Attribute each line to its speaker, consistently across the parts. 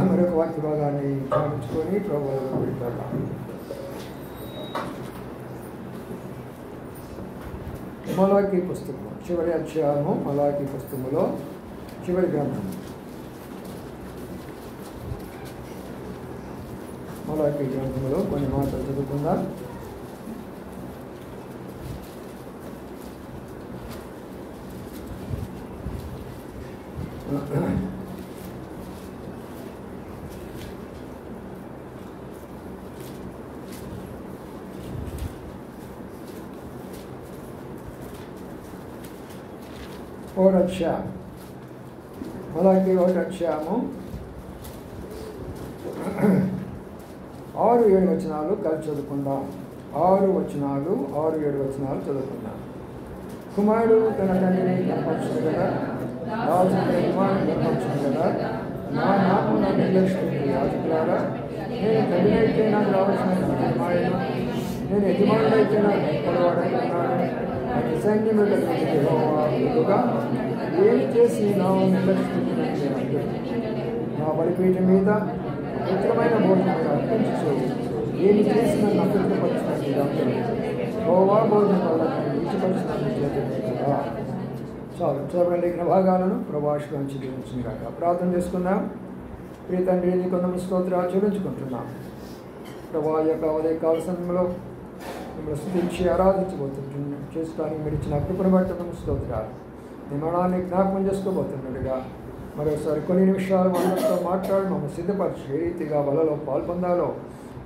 Speaker 1: మరొక వాక్య భాగాన్ని ధ్యానించుకొని ప్రభువులో పెడతాం. మలాకీ పుస్తకం చివరి అధ్యాయము, మలాకీ పుస్తకంలో చివరి గ్రంథం, మలాకీ గ్రంథంలో కొన్ని మాటలు చదువుకుందాం. మలాకీ 1 అధ్యాయము 6-7 వచనాలు కలిసి చదువుకుందాం. 6 వచనాలు 6-7 వచనాలు చదువుకుందాం. కుమారుడు తన తండ్రిని కనపరచును కదా, రాజు తన కుమారుని కనపరచును కదా, నా నామం నా నిర్లక్ష్యం యాజకులారా, నేను తండ్రినైతే నాకు రావాల్సిన యజమానులను, నేను యజమానుడైతే నాకు పొడవాడనుకున్నాను. అటు సైన్యములు కలిగిన యెహోవా ఏమి చేసి నా నిర్లక్ష్యం నా బలిపీఠం మీద పవిత్రమైన భోజనం అర్పించు, ఏమి చేసి నన్ను అపవిత్రపరచినట్టు యెహోవా భోజనం వల్ల విడిచిపరిచినట్టు కదా. చాలు చదవగలిగిన భాగాలను ప్రభాషలోంచి దీవించిన కాక. ప్రార్థన చేసుకుందాం. ప్రియ తండ్రి, నీ కొందరు స్తోత్రాలు చెల్లించుకుంటున్నాం. ప్రభా యొక్క ఉదయకాల సమయంలో మిమ్మల్ని స్తుతించి ఆరాధించబోతుంటున్నాం. చేసుకోవడానికి మీరు ఇచ్చిన కృపను బట్టి స్తోత్రాలు. నీ మరణాన్ని జ్ఞాపకం చేసుకోబోతున్నట్టుగా మరోసారి కొన్ని నిమిషాలు మనతో మాట్లాడి మమ్మల్ని సిద్ధపరిచి ఏ రీతిగా బలలో పాల్పొందాలో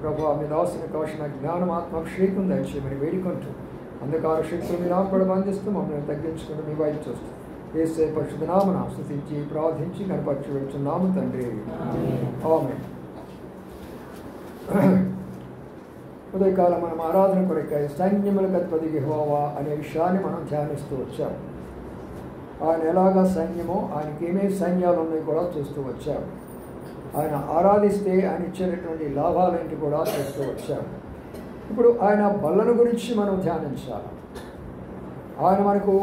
Speaker 1: ప్రభా మీ దాసుని కావాల్సిన జ్ఞానం ఆత్మాభిషేకం దయచేయమని వేడుకుంటూ అంధకార శక్తులు మీ నామపడ బంధిస్తూ మమ్మల్ని తగ్గించుకుని మీ వైపు చూస్తూ యేసు పరిశుద్ధ నామమున స్తుతించి ప్రార్థించి కనపరిచి వెళ్తున్నాము తండ్రి, ఆమేన్. ఉదయకాలం మనం ఆరాధన కొరకై సైన్యములకు అధిపతి యెహోవా అనే విషయాన్ని మనం ధ్యానిస్తూ వచ్చాం. ఆయన ఎలాగా సైన్యమో, ఆయనకి ఏమేమి సైన్యాలు ఉన్నాయి కూడా చూస్తూ వచ్చాం. ఆయన ఆరాధిస్తే ఆయన ఇచ్చేటటువంటి లాభాలేంటి కూడా చూస్తూ వచ్చాం. ఇప్పుడు ఆయన బలను గురించి మనం ధ్యానించాలి. ఆయన మనకు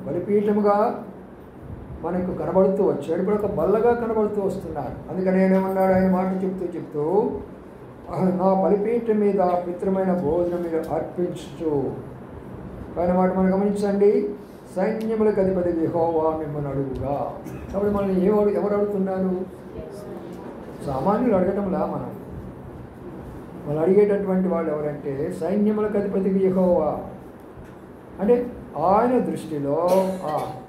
Speaker 1: బలిపీఠముగా మనకు కనబడుతూ వచ్చాడు. ఇప్పుడు ఒక బల్లగా కనబడుతూ వస్తున్నారు. అందుకని ఏమన్నాడు, ఆయన మాట చెప్తూ నా బలిపీఠం మీద పవిత్రమైన భోజనం మీరు అర్పించు. ఆయన మాట మనం గమనించండి. సైన్యములకు అధిపతి యెహోవా మిమ్మల్ని అడుగుగా. కాబట్టి మనల్ని ఎవరు అడుగుతున్నారు? సామాన్యులు అడగటంలా మనం అడిగేటటువంటి వాళ్ళు ఎవరంటే సైన్యములకు అధిపతి యెహోవా. అంటే ఆయన దృష్టిలో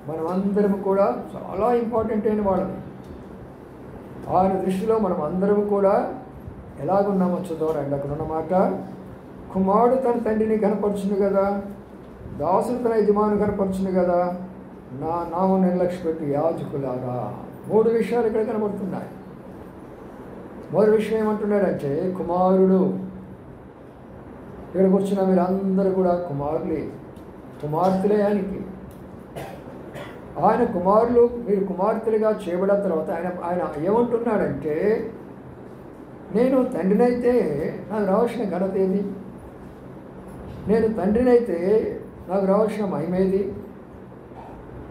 Speaker 1: మనమందరం కూడా చాలా ఇంపార్టెంట్ అయిన వాళ్ళని. ఆయన దృష్టిలో మనం అందరం కూడా ఎలాగున్నామో చూద్దాం. అక్కడ ఉన్నమాట, కుమారుడు తన తండ్రిని కనపరచును కదా, దాసుడు తన యజమాను కనపరచును కదా, నా నామం నిర్లక్ష్య పెట్టి యాజకులారా. 3 విషయాలు ఇక్కడ కనబడుతున్నాయి. మొదటి విషయం ఏమంటున్నాడంటే కుమారుడు. ఇక్కడికి వచ్చిన మీరు అందరూ కూడా కుమారులే, కుమార్తెలే. ఆయన కుమారులు, మీరు కుమార్తెలుగా చేయబడిన తర్వాత ఆయన ఏమంటున్నాడంటే నేను తండ్రినైతే నాకు రావాల్సిన ఘనత ఏది, నేను తండ్రినైతే నాకు రావాల్సిన మహిమేది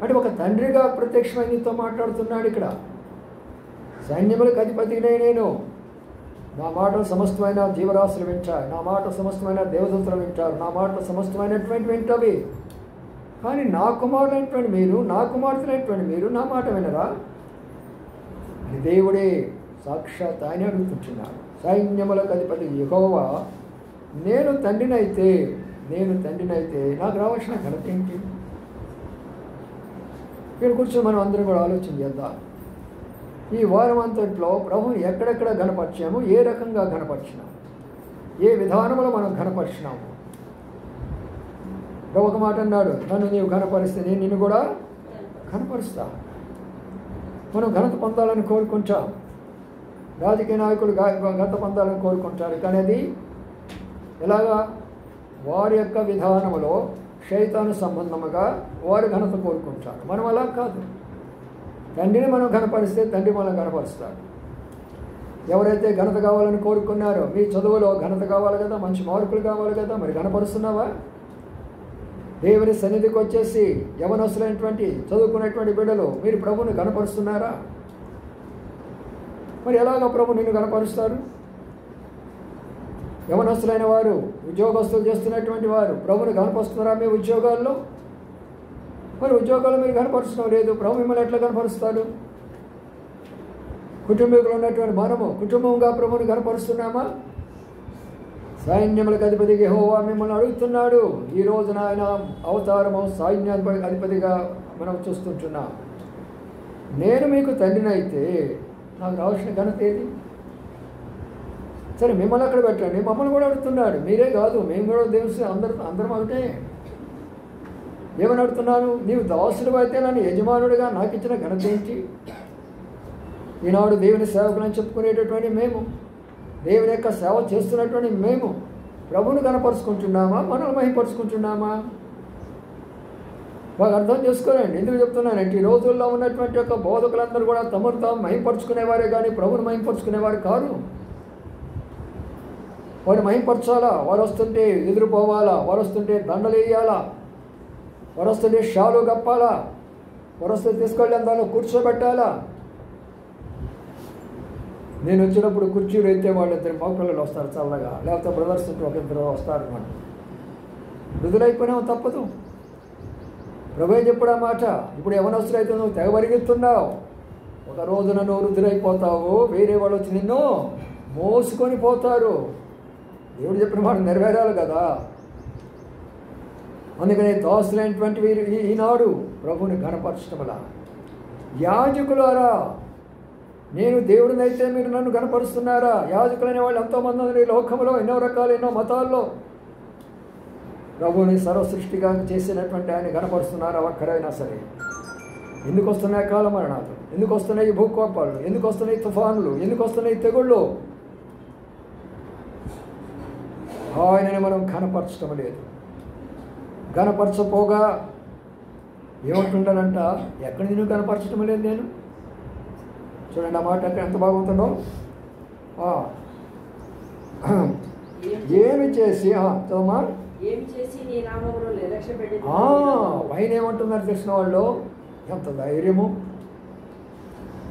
Speaker 1: అంటే ఒక తండ్రిగా ప్రత్యక్షమై నీతో మాట్లాడుతున్నాడు. ఇక్కడ సైన్యములకు అధిపతినే నేను, నా మాట సమస్తమైన జీవరాశులు వింటారు, నా మాట సమస్తమైన దేవదూతలు వింటారు, నా మాట సమస్తమైనటువంటి వింటవి. కానీ నా కుమారులైనటువంటి మీరు, నా కుమార్తెలైనటువంటి మీరు నా మాట వినరా అని దేవుడే సాక్షాత్ ఆయన అడుగుతుంటున్నాడు. సైన్యములకు అధిపతి యెహోవా నేను తండ్రినైతే నాకు రావాల్సిన ఘనత ఏంటి? ఇక్కడ కూర్చొని మనం అందరం కూడా ఆలోచన చేద్దాం. ఈ వారం అంతట్లో ప్రభుని ఎక్కడెక్కడ ఘనపరిచాము, ఏ రకంగా ఘనపరిచినాము, ఏ విధానంలో మనం ఘనపరిచినాము. ఒక మాట అన్నాడు, నన్ను నీవు ఘనపరిస్తే నేను నిన్ను కూడా ఘనపరుస్తా. మనం ఘనత పొందాలని కోరుకుంటాం, రాజకీయ నాయకులు ఘనత పొందాలని కోరుకుంటారు. కానీ అది ఎలాగా? వారి యొక్క విధానంలో శైతాను సంబంధముగా వారు ఘనత కోరుకుంటారు. మనం అలా కాదు. తండ్రిని మనం ఘనపరిస్తే తండ్రి మనం ఘనపరుస్తాడు. ఎవరైతే ఘనత కావాలని కోరుకున్నారో, మీ చదువులో ఘనత కావాలి కదా, మంచి మార్కులు కావాలి కదా, మరి ఘనపరుస్తున్నావా? దేవుని సన్నిధికి వచ్చేసి యవనస్తులైనటువంటి చదువుకున్నటువంటి బిడ్డలు మీరు ప్రభుని ఘనపరుస్తున్నారా? మరి ఎలాగ ప్రభు నిన్ను ఘనపరుస్తారు? యవనస్తులైన వారు, ఉద్యోగస్తులు చేస్తున్నటువంటి వారు ప్రభుని ఘనపరుస్తున్నారా మీ ఉద్యోగాల్లో? మరి ఉద్యోగాలు మీరు కనపరచడం లేదు, ప్రభు మిమ్మల్ని ఎట్లా కనపరుస్తాడు? కుటుంబీకులు ఉన్నటువంటి మనము కుటుంబంగా ప్రభుని కనపరుస్తున్నామా? సైన్యములకు అధిపతి యెహోవా మిమ్మల్ని అడుగుతున్నాడు. ఈ రోజున ఆయన అవతారము సైన్యానికి అధిపతిగా మనం చూస్తుంటున్నాం. నేను మీకు తండ్రినైతే నాకు రావాల్సిన ఘనత ఏది? సరే మిమ్మల్ని అక్కడ పెట్టండి, మమ్మల్ని కూడా అడుగుతున్నాడు. మీరే కాదు, మేము కూడా దేవుని అందరం ఒకటే. ఏమని అడుగుతున్నాను? నీవు దాసుడు అయితే నన్ను యజమానుడిగా నాకు ఇచ్చిన ఘనత ఏంటి? ఈనాడు దేవుని సేవకులని చెప్పుకునేటటువంటి మేము, దేవుని యొక్క సేవ చేస్తున్నటువంటి మేము ప్రభువుని కనపరుచుకుంటున్నామా, మనల్ని మహిమపరుచుకుంటున్నామా? బాగా అర్థం చేసుకోరండి. ఎందుకు చెప్తున్నానంటే ఈ రోజుల్లో ఉన్నటువంటి యొక్క బోధకులందరూ కూడా తమను తాము మహిమపరుచుకునేవారే కానీ ప్రభువుని మహిమపరుచుకునేవారు కాదు. వారు మహిమపరచాలా, వారు వస్తుంటే ఎదురుపోవాలా, వారు వస్తుంటే దండలు వేయాలా, వారు వస్తుంటే షాలు కప్పాలా, వారు వస్తే తీసుకెళ్ళి దానిలో కూర్చోబెట్టాలా. నేను వచ్చినప్పుడు కుర్చీలు అయితే వాళ్ళు ఇద్దరు మగపిల్లలు వస్తారు చల్లగా, లేకపోతే బ్రదర్స్ ఉంటే ఒక ఇద్దరు వస్తారు. మనం వృద్ధులైపోయినావు తప్పదు. ప్రభు చెప్పుడా మాట. ఇప్పుడు యవనస్తులు అయితే నువ్వు తెగ పరిగెత్తున్నావు, ఒక రోజున నువ్వు వృద్ధులైపోతావు, వేరే వాళ్ళు వచ్చి నిన్ను మోసుకొని పోతారు. దేవుడు చెప్పిన మాట నెరవేరాలి కదా. అందుకని దాసులైనటువంటి వీరు ఈనాడు ప్రభుని ఘనపరచటంలా, యాజకులారా నేను దేవుడినైతే మీరు నన్ను ఘనపరుస్తున్నారా? యాజకులైన వాళ్ళు ఎంతోమంది ఈ లోకంలో ఎన్నో రకాలు ఎన్నో మతాల్లో ప్రభుని సర్వసృష్టిగా చేసినటువంటి ఆయన ఘనపరుస్తున్నారా? ఒక్కరైనా సరే. ఎందుకు వస్తున్నాయి కాల మరణాలు, ఎందుకు వస్తున్నాయి భూకంపాలు, ఎందుకు వస్తున్నాయి తుఫానులు, ఎందుకు వస్తున్నాయి తెగుళ్ళు? ఆయనని మనం ఘనపరచడం లేదు. ఘనపరచపోగా ఏమంటుంటానంట, ఎక్కడ నేను కనపరచడం లేదు నేను. చూడండి ఆ మాట అంటే ఎంత బాగుంటుందో. ఏమి చేసి చదవమా, పైన ఏమంటున్నారు తెలిసిన వాళ్ళు, ఎంత ధైర్యము,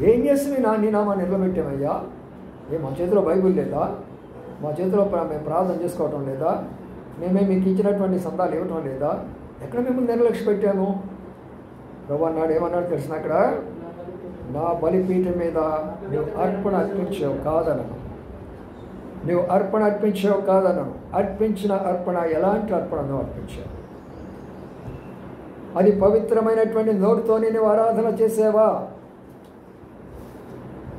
Speaker 1: ఏం చేసి నీ నామాన్ని నిలబెట్టామయ్యా? మా చేతిలో బైబిల్ లేదా? మా చేతిలో మేము ప్రార్థన చేసుకోవటం లేదా? మేమే మీకు ఇచ్చినటువంటి సందాలు ఇవ్వటం లేదా? ఎక్కడ మిమ్మల్ని నిర్లక్ష్య పెట్టాము? ప్రభు అన్నాడు, ఏమన్నాడు తెలిసిన అక్కడ, నా బలిపీఠం మీద నువ్వు అర్పణ అర్పించావు కాదనను, నువ్వు అర్పణ అర్పించావు కాదనను. అర్పించిన అర్పణ ఎలాంటి అర్పణ నువ్వు అర్పించావు? అది పవిత్రమైనటువంటి నోటితోని నువ్వు ఆరాధన చేసావా?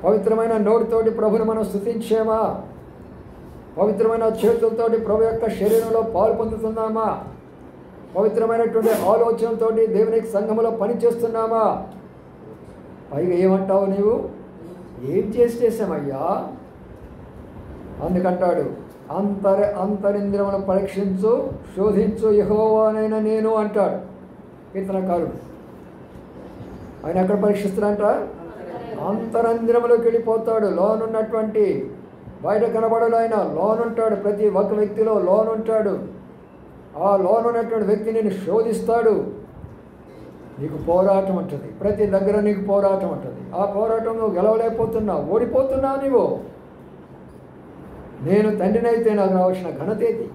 Speaker 1: పవిత్రమైన నోటితోటి ప్రభుని మనం స్తుతించామా? పవిత్రమైన చేతులతోటి ప్రభు యొక్క శరీరంలో పాలు పొందుతున్నామా? పవిత్రమైనటువంటి ఆలోచనతోటి దేవునికి సంఘములో పని చేస్తున్నామా? పైగా ఏమంటావు నీవు? ఏం చేసామయ్యా? అందుకంటాడు, అంతరింద్రియములను పరీక్షించు, శోధించు యెహోవానైన నేను అంటాడు కీర్తనకారుడు. ఆయన ఎక్కడ పరీక్షిస్తాడంట? అంతరంద్రియములోకి వెళ్ళిపోతాడు. లోనున్నటువంటి, బయట కనబడడు, ఆయన లోనుంటాడు. ప్రతి ఒక్క వ్యక్తిలో లోనుంటాడు. ఆ లోనున్నటువంటి వ్యక్తి నేను శోధిస్తాడు. నీకు పోరాటం ఉంటుంది, ప్రతి దగ్గర నీకు పోరాటం ఉంటుంది. ఆ పోరాటం నువ్వు గెలవలేకపోతున్నావు, ఓడిపోతున్నావు నీవు. నేను తండ్రినైతే నాకు రావాల్సిన ఘనతేది?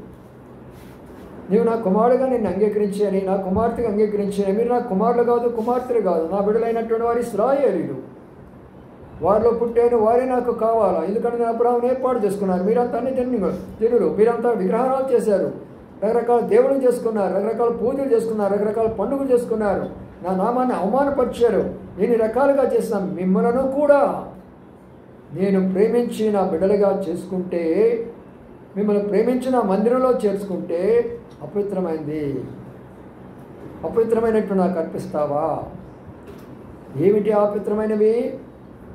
Speaker 1: నీవు నా కుమారుడుగా నిన్ను అంగీకరించాని, నా కుమార్తెగా అంగీకరించాని. మీరు నా కుమారులు కాదు, కుమార్తెలు కాదు, నా బిడ్డలైనటువంటి వారి ఇశ్రాయేలీయులు. వారిలో పుట్టాను, వారే నాకు కావాలా. ఎందుకంటే నేను అబ్రాహామును ఏర్పాటు చేసుకున్నాను. మీరంతా అన్ని జనులు, మీరంతా విగ్రహాలు చేశారు, రకరకాల దేవుళ్ళు చేసుకున్నారు, రకరకాల పూజలు చేసుకున్నారు, రకరకాల పండుగలు చేసుకున్నారు, నా నామాన్ని అవమానపరిచారు. ఎన్ని రకాలుగా చేసిన మిమ్మలను కూడా నేను ప్రేమించి నా బిడ్డలుగా చేసుకుంటే, మిమ్మల్ని ప్రేమించి నా మందిరంలో చేర్చుకుంటే అపవిత్రమైంది, అపవిత్రమైనట్టు నాకు అర్పిస్తావా? ఏమిటి అపవిత్రమైనవి?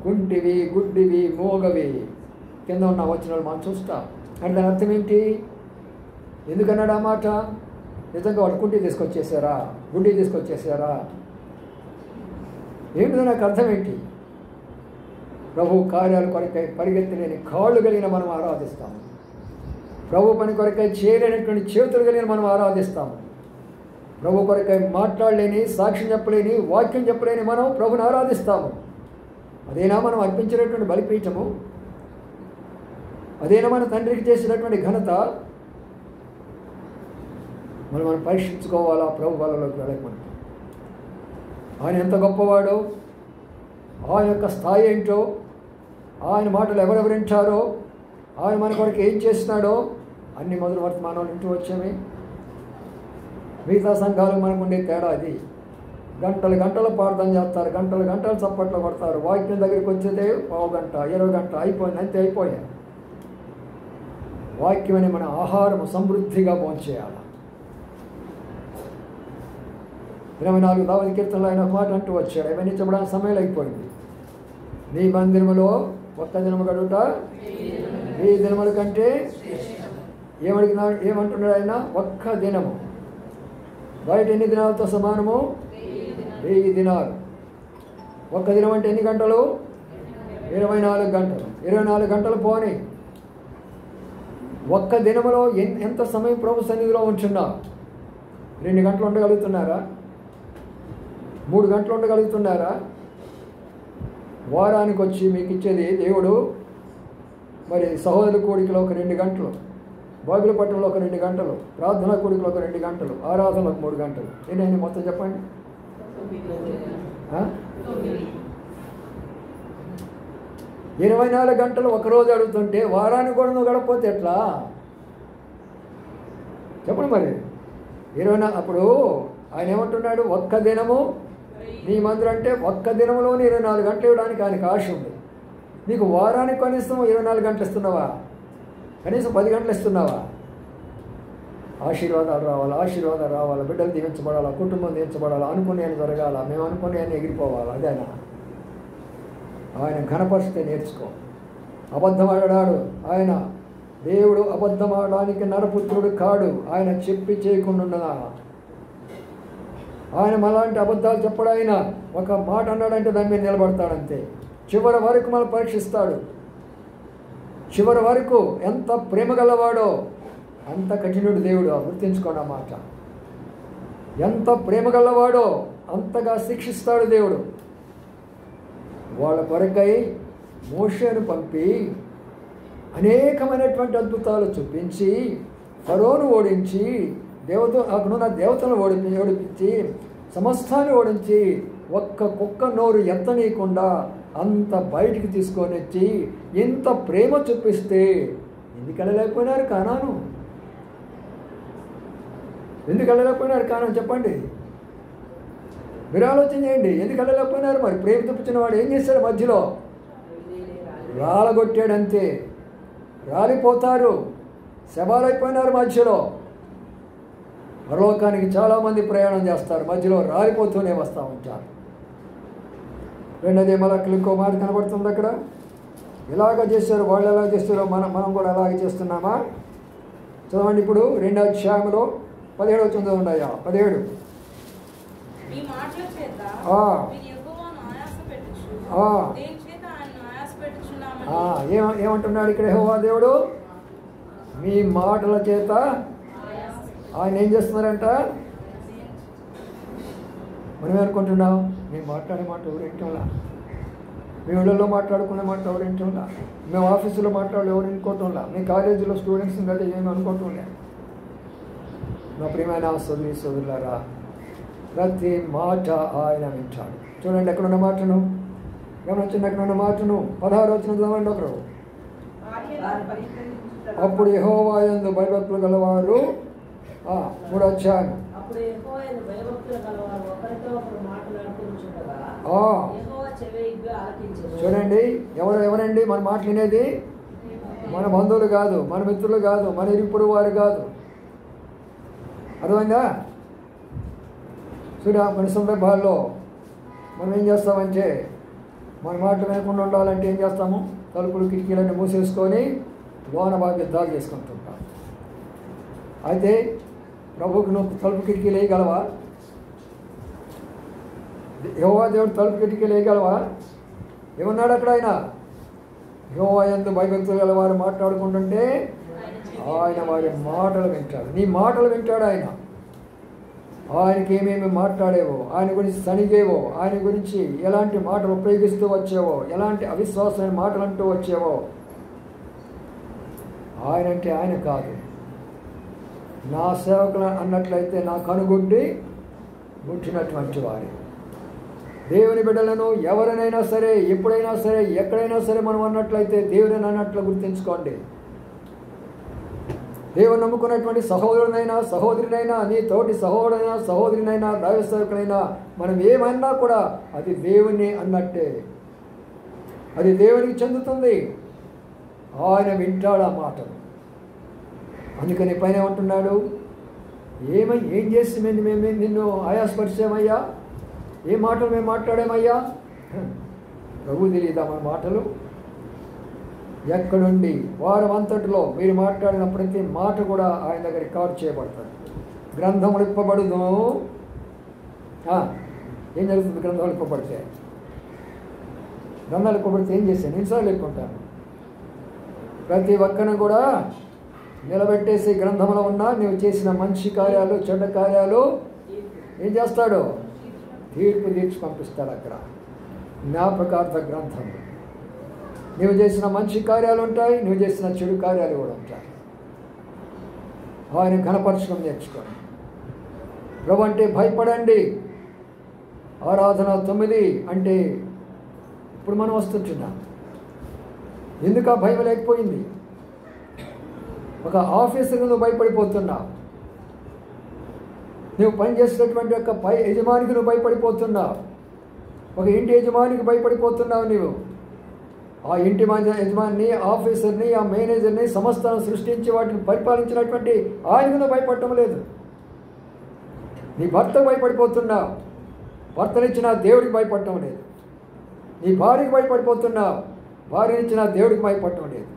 Speaker 1: కుంటివి, గుడ్డివి, మోగవి. కింద ఉన్న వచనాలు మనం చూస్తాం. అంటే దాని అర్థం ఏంటి? ఎందుకన్నాడు ఆ మాట? నిజంగా వాళ్ళు కుంటి తీసుకొచ్చేసారా, గుడ్డి తీసుకొచ్చేసారా? ఏమిటో నాకు అర్థం ఏంటి? ప్రభు కార్యాలు కొరకై పరిగెత్తలేని కాళ్ళు కలిగిన మనం ఆరాధిస్తాము. ప్రభు పని కొరకై చేయలేనటువంటి చేతులు కలిగిన మనం ఆరాధిస్తాము. ప్రభు కొరకై మాట్లాడలేని, సాక్ష్యం చెప్పలేని, వాక్యం చెప్పలేని మనం ప్రభుని ఆరాధిస్తాము. అదేనా మనం అర్పించినటువంటి బలిపీఠము? అదేనా మన తండ్రికి చేసినటువంటి ఘనత? మనం పరీక్షించుకోవాలా ప్రభు వాళ్ళలోకి వెళ్ళకమంటే. ఆయన ఎంత గొప్పవాడో, ఆయన యొక్క స్థాయి ఏంటో, ఆయన మాటలు ఎవరెవరు వింటారో, ఆయన మన కొరకు ఏం చేస్తున్నాడో అన్ని మొదలు వర్తమానాలు వింటూ వచ్చామే. మిగతా సంఘాలు మనకు ఉండే తేడా అది. గంటలు గంటలు ప్రార్థన చేస్తారు, గంటలు గంటలు చప్పట్లు కొడతారు. వాక్యం దగ్గరికి వచ్చేదే పావు గంట, 20 గంట అయిపోయింది, అంతే అయిపోయాయి. వాక్యం అని మన ఆహారం సమృద్ధిగా భోంచేయాలి. 24 దావీదు కీర్తనలో ఆయన ఒక మాట అంటూ వచ్చాడు. ఇవన్నీ చెప్పడానికి సమయం అయిపోయింది. నీ మందిరములో ఒక్క దినము గడుట 1000 దినముల కంటే ఏమంటున్నాడు ఆయన? ఒక్క దినము. బయట ఎన్ని దినాలతో సమానము? 1000 దినాలు. ఒక్క దినం అంటే ఎన్ని గంటలు? 24 గంటలు. 24 గంటలు పోని. ఒక్క దినములో ఎంత సమయం ప్రభు సన్నిధిలో ఉంటున్నా? 2 గంటలు ఉండగలుగుతున్నారా? 3 గంటలు ఉండగలుగుతున్నారా? వారానికి వచ్చి మీకు ఇచ్చేది దేవుడు మరి సహోదరు కూడికలో ఒక 2 గంటలు, బైబిల్ పట్టణంలో ఒక 2 గంటలు, ప్రార్థనా కూడికలో ఒక 2 గంటలు, ఆరాధనలో ఒక 3 గంటలు. ఏంటండి మొత్తం చెప్పండి. 24 గంటలు ఒకరోజు అడుగుతుంటే వారానికి కూడా నువ్వు గడపపోతే ఎట్లా చెప్పండి మరి. 24 అప్పుడు ఆయన ఏమంటున్నాడు? ఒక్క దినము నీ మందిరం అంటే ఒక్క దినంలోనే 24 గంటలు ఇవ్వడానికి ఆయనకు ఆశ ఉంది. నీకు వారానికి కనీసం 24 గంటలు ఇస్తున్నావా? కనీసం 10 గంటలు ఇస్తున్నావా? ఆశీర్వాదాలు రావాలా, ఆశీర్వాదాలు రావాలా, బిడ్డలు దీవించబడాలా, కుటుంబం దీవించబడాలా, అనుకునేది జరగాల, మేము అనుకునేది ఎగిరిపోవాలి. అదేనా? ఆయన ఘనపరిస్తే నేర్చుకో. అబద్ధం ఆడాడు ఆయన. దేవుడు అబద్ధం ఆడడానికి నరపుత్రుడు కాడు. ఆయన చెప్పి చేయకుండా ఆయన మలాంటి అబద్ధాలు చెప్పడు. ఆయన ఒక మాట అన్నాడంటే దాని మీద నిలబడతాడంతే. చివరి వరకు మనం పరీక్షిస్తాడు. చివరి వరకు ఎంత ప్రేమ గలవాడో అంత కఠినుడు దేవుడు. గుర్తించుకోండి ఆ మాట. ఎంత ప్రేమ గలవాడో అంతగా శిక్షిస్తాడు దేవుడు. వాళ్ళ కొరకై మోషేను పంపి అనేకమైనటువంటి అద్భుతాలు చూపించి ఫరోను ఓడించి అక్కడున్న దేవతలను ఓడించి సమస్తాన్ని ఓడించి ఒక్క కుక్క నోరు ఎత్తనీయకుండా అంత బయటికి తీసుకొని వచ్చి ఎంత ప్రేమ చూపిస్తే ఎందుకు వెళ్ళలేకపోయినారు కానాను? ఎందుకు వెళ్ళలేకపోయినారు కానాను చెప్పండి. మీరు ఆలోచన చేయండి. ఎందుకు వెళ్ళలేకపోయినారు? మరి ప్రేమ చూపించిన వాడు ఏం చేశాడు? మధ్యలో రాలగొట్టాడంతే. రాలిపోతారు, శవాలైపోయినారు. మధ్యలో పరలోకానికి చాలామంది ప్రయాణం చేస్తారు, మధ్యలో రాలిపోతూనే వస్తూ ఉంటారు. రెండోది మళ్ళీ ఇంకో మాట కనబడుతుంది అక్కడ. ఇలాగ చేశారు, వాళ్ళు ఎలా చేస్తారో మనం కూడా అలాగే చేస్తున్నామా? చదవండి ఇప్పుడు 2వ అధ్యాయంలో 17 వచ్చిందో ఉన్నాయా? 17. ఏమంటున్నాడు ఇక్కడ యెహోవా దేవుడు? మీ మాటల చేత ఆయన ఏం చేస్తున్నారంట? మనం అనుకుంటున్నాం మేము మాట్లాడే మాట ఎవరు వింటంలా, మీ ఊళ్ళలో మాట్లాడుకునే మాట ఎవరు వింటంలా, మేము ఆఫీసులో మాట్లాడే ఎవరు వినుకోవటంలా, మీ కాలేజీలో స్టూడెంట్స్ కంటే ఏమి అనుకోవటంలే. నా ప్రియమైన సోదరులారా, ప్రతి మాట ఆయన వింటాడు. చూడండి ఎక్కడున్న మాటను గమనించండి. ఎక్కడున్న మాటను 16 వచ్చిన చదవండి ఒకరు. అప్పుడు యెహోవా యందు భయభక్తులు గలవారు 3వ అధ్యాయం. చూడండి ఎవరండి మన మాటలు వినేది? మన బంధువులు కాదు, మన మిత్రులు కాదు, మన ఇరుపుడు వారు కాదు. అర్థమైందా? చూడ కొన్ని సందర్భాల్లో మనం ఏం చేస్తామంటే మన మాటలు వినకుండా ఉండాలంటే ఏం చేస్తాము? తలుపులు కిటికీలన్నీ మూసేసుకొని లోన బాగా యుద్ధాలు చేసుకుంటుంటాం. అయితే ప్రభువుకు నువ్వు తలుపు కిటికీలు వేయగలవా? యెహోవా దేవుడు తలుపు కిటికీలు వేయగలవా? ఏమన్నాడు అక్కడ ఆయన? యెహోవా యందు భయభక్తులు గలవారు మాట్లాడుకుంటుంటే ఆయన వారి మాటలు వింటాడు. నీ మాటలు వింటాడు ఆయన. ఆయనకి ఏమేమి మాట్లాడేవో, ఆయన గురించి సణిగేవో, ఆయన గురించి ఎలాంటి మాటలు ఉపయోగిస్తూ వచ్చేవో, ఎలాంటి అవిశ్వాసమైన మాటలు అంటూ వచ్చేవో, ఆయన అంటే ఆయన కాదు. నా సేవకులు అన్నట్లయితే నా కనుగుడ్డి ముట్టినటువంటి వారి దేవుని బిడ్డలను ఎవరినైనా సరే, ఎప్పుడైనా సరే, ఎక్కడైనా సరే మనం అన్నట్లయితే దేవుని అన్నట్లు గుర్తుంచుకోండి. దేవుని నమ్ముకున్నటువంటి సహోదరునైనా సహోదరినైనా, నీ తోటి సహోదరునైనా సహోదరినైనా దైవ సేవకులైనా మనం ఏమన్నా కూడా అది దేవుని అన్నట్టే, అది దేవునికి చెందుతుంది. ఆయన వింటాడు ఆ మాటలు. అందుకని పైన ఏమంటున్నాడు? ఏం చేసి మేము నిన్ను ఆయాసపరిచామయ్యా? ఏ మాటలు మేము మాట్లాడామయ్యా? ప్రభు తెలియదా మన మాటలు? ఎక్కడుండి వారం అంతటిలో మీరు మాట్లాడిన ప్రతి మాట కూడా ఆయన దగ్గర రికార్డ్ చేయబడతాడు. గ్రంథములు ఇప్పబడును. ఏం జరుగుతుంది? గ్రంథాలు ఇప్పబడితే ఏం చేశాను? ఎన్నిసార్లు ఎక్కుంటాను? ప్రతి ఒక్కను కూడా నిలబెట్టేసి గ్రంథంలో ఉన్నా నువ్వు చేసిన మంచి కార్యాలు చెడ్డ కార్యాలు ఏం చేస్తాడు? తీర్పు తీర్చి పంపిస్తాడు. అక్కడ జ్ఞాపకార్థ గ్రంథం. నువ్వు చేసిన మంచి కార్యాలు ఉంటాయి, నువ్వు చేసిన చెడు కార్యాలు కూడా ఉంటాయి. ఆయన ఘనపరచడం నేర్చుకోండి. ప్రభు అంటే భయపడండి. ఆరాధన 9 అంటే ఇప్పుడు మనం వస్తుంటున్నాం. ఎందుకు ఆ భయం లేకపోయింది? ఒక ఆఫీసర్కి నువ్వు భయపడిపోతున్నావు, నువ్వు పనిచేసినటువంటి యొక్క పై యజమానికి నువ్వు భయపడిపోతున్నావు, ఒక ఇంటి యజమానికి భయపడిపోతున్నావు. నువ్వు ఆ ఇంటి యజమాని, ఆఫీసర్ని, ఆ మేనేజర్ని, సంస్థను సృష్టించి వాటిని పరిపాలించినటువంటి ఆయనకు నువ్వు భయపడటం లేదు. నీ భర్తకు భయపడిపోతున్నావు, భర్తనిచ్చిన దేవుడికి భయపడటం లేదు. నీ భార్యకి భయపడిపోతున్నావు, భార్యనిచ్చిన దేవుడికి భయపడటం లేదు.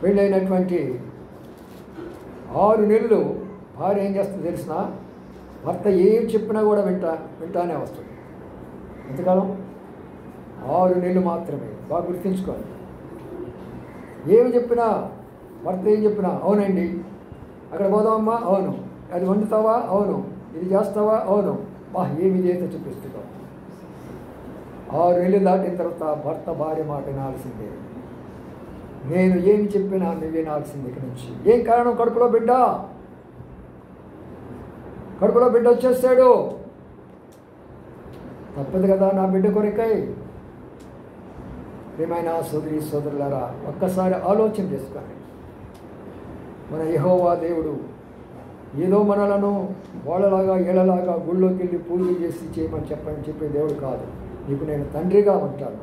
Speaker 1: పెళ్ళైనటువంటి 6 నెలలు భార్య ఏం చేస్తుంది తెలిసిన? భర్త ఏం చెప్పినా కూడా వింటానే వస్తుంది. ఎంతకాలం? 6 నెలలు మాత్రమే. బాగా గుర్తుంచుకోండి. ఏమి చెప్పినా, భర్త ఏం చెప్పినా అవునండి, అక్కడ పోదామమ్మా, అవును, అది వండుతావా, అవును, ఇది చేస్తావా, అవును, ఏమి చేస్తే చూపిస్తున్నావు. 6 నెలలు దాటిన తర్వాత భర్త భార్య మాట వినాల్సిందే. నేను ఏమి చెప్పినా నువ్వు వినాల్సింది. ఇక్కడి నుంచి ఏం కారణం? కడుపులో బిడ్డ వచ్చేస్తాడు. తప్పదు కదా నా బిడ్డ కొరకై. ప్రియమైన సోదరులారా, ఒక్కసారి ఆలోచన చేసుకోండి. మన యెహోవా దేవుడు ఏదో మనలను వాళ్ళలాగా ఏళ్ళలాగా గుళ్ళోకి వెళ్ళి పూజలు చేసి చేయమని చెప్పే దేవుడు కాదు. నీకు నేను తండ్రిగా ఉంటాను,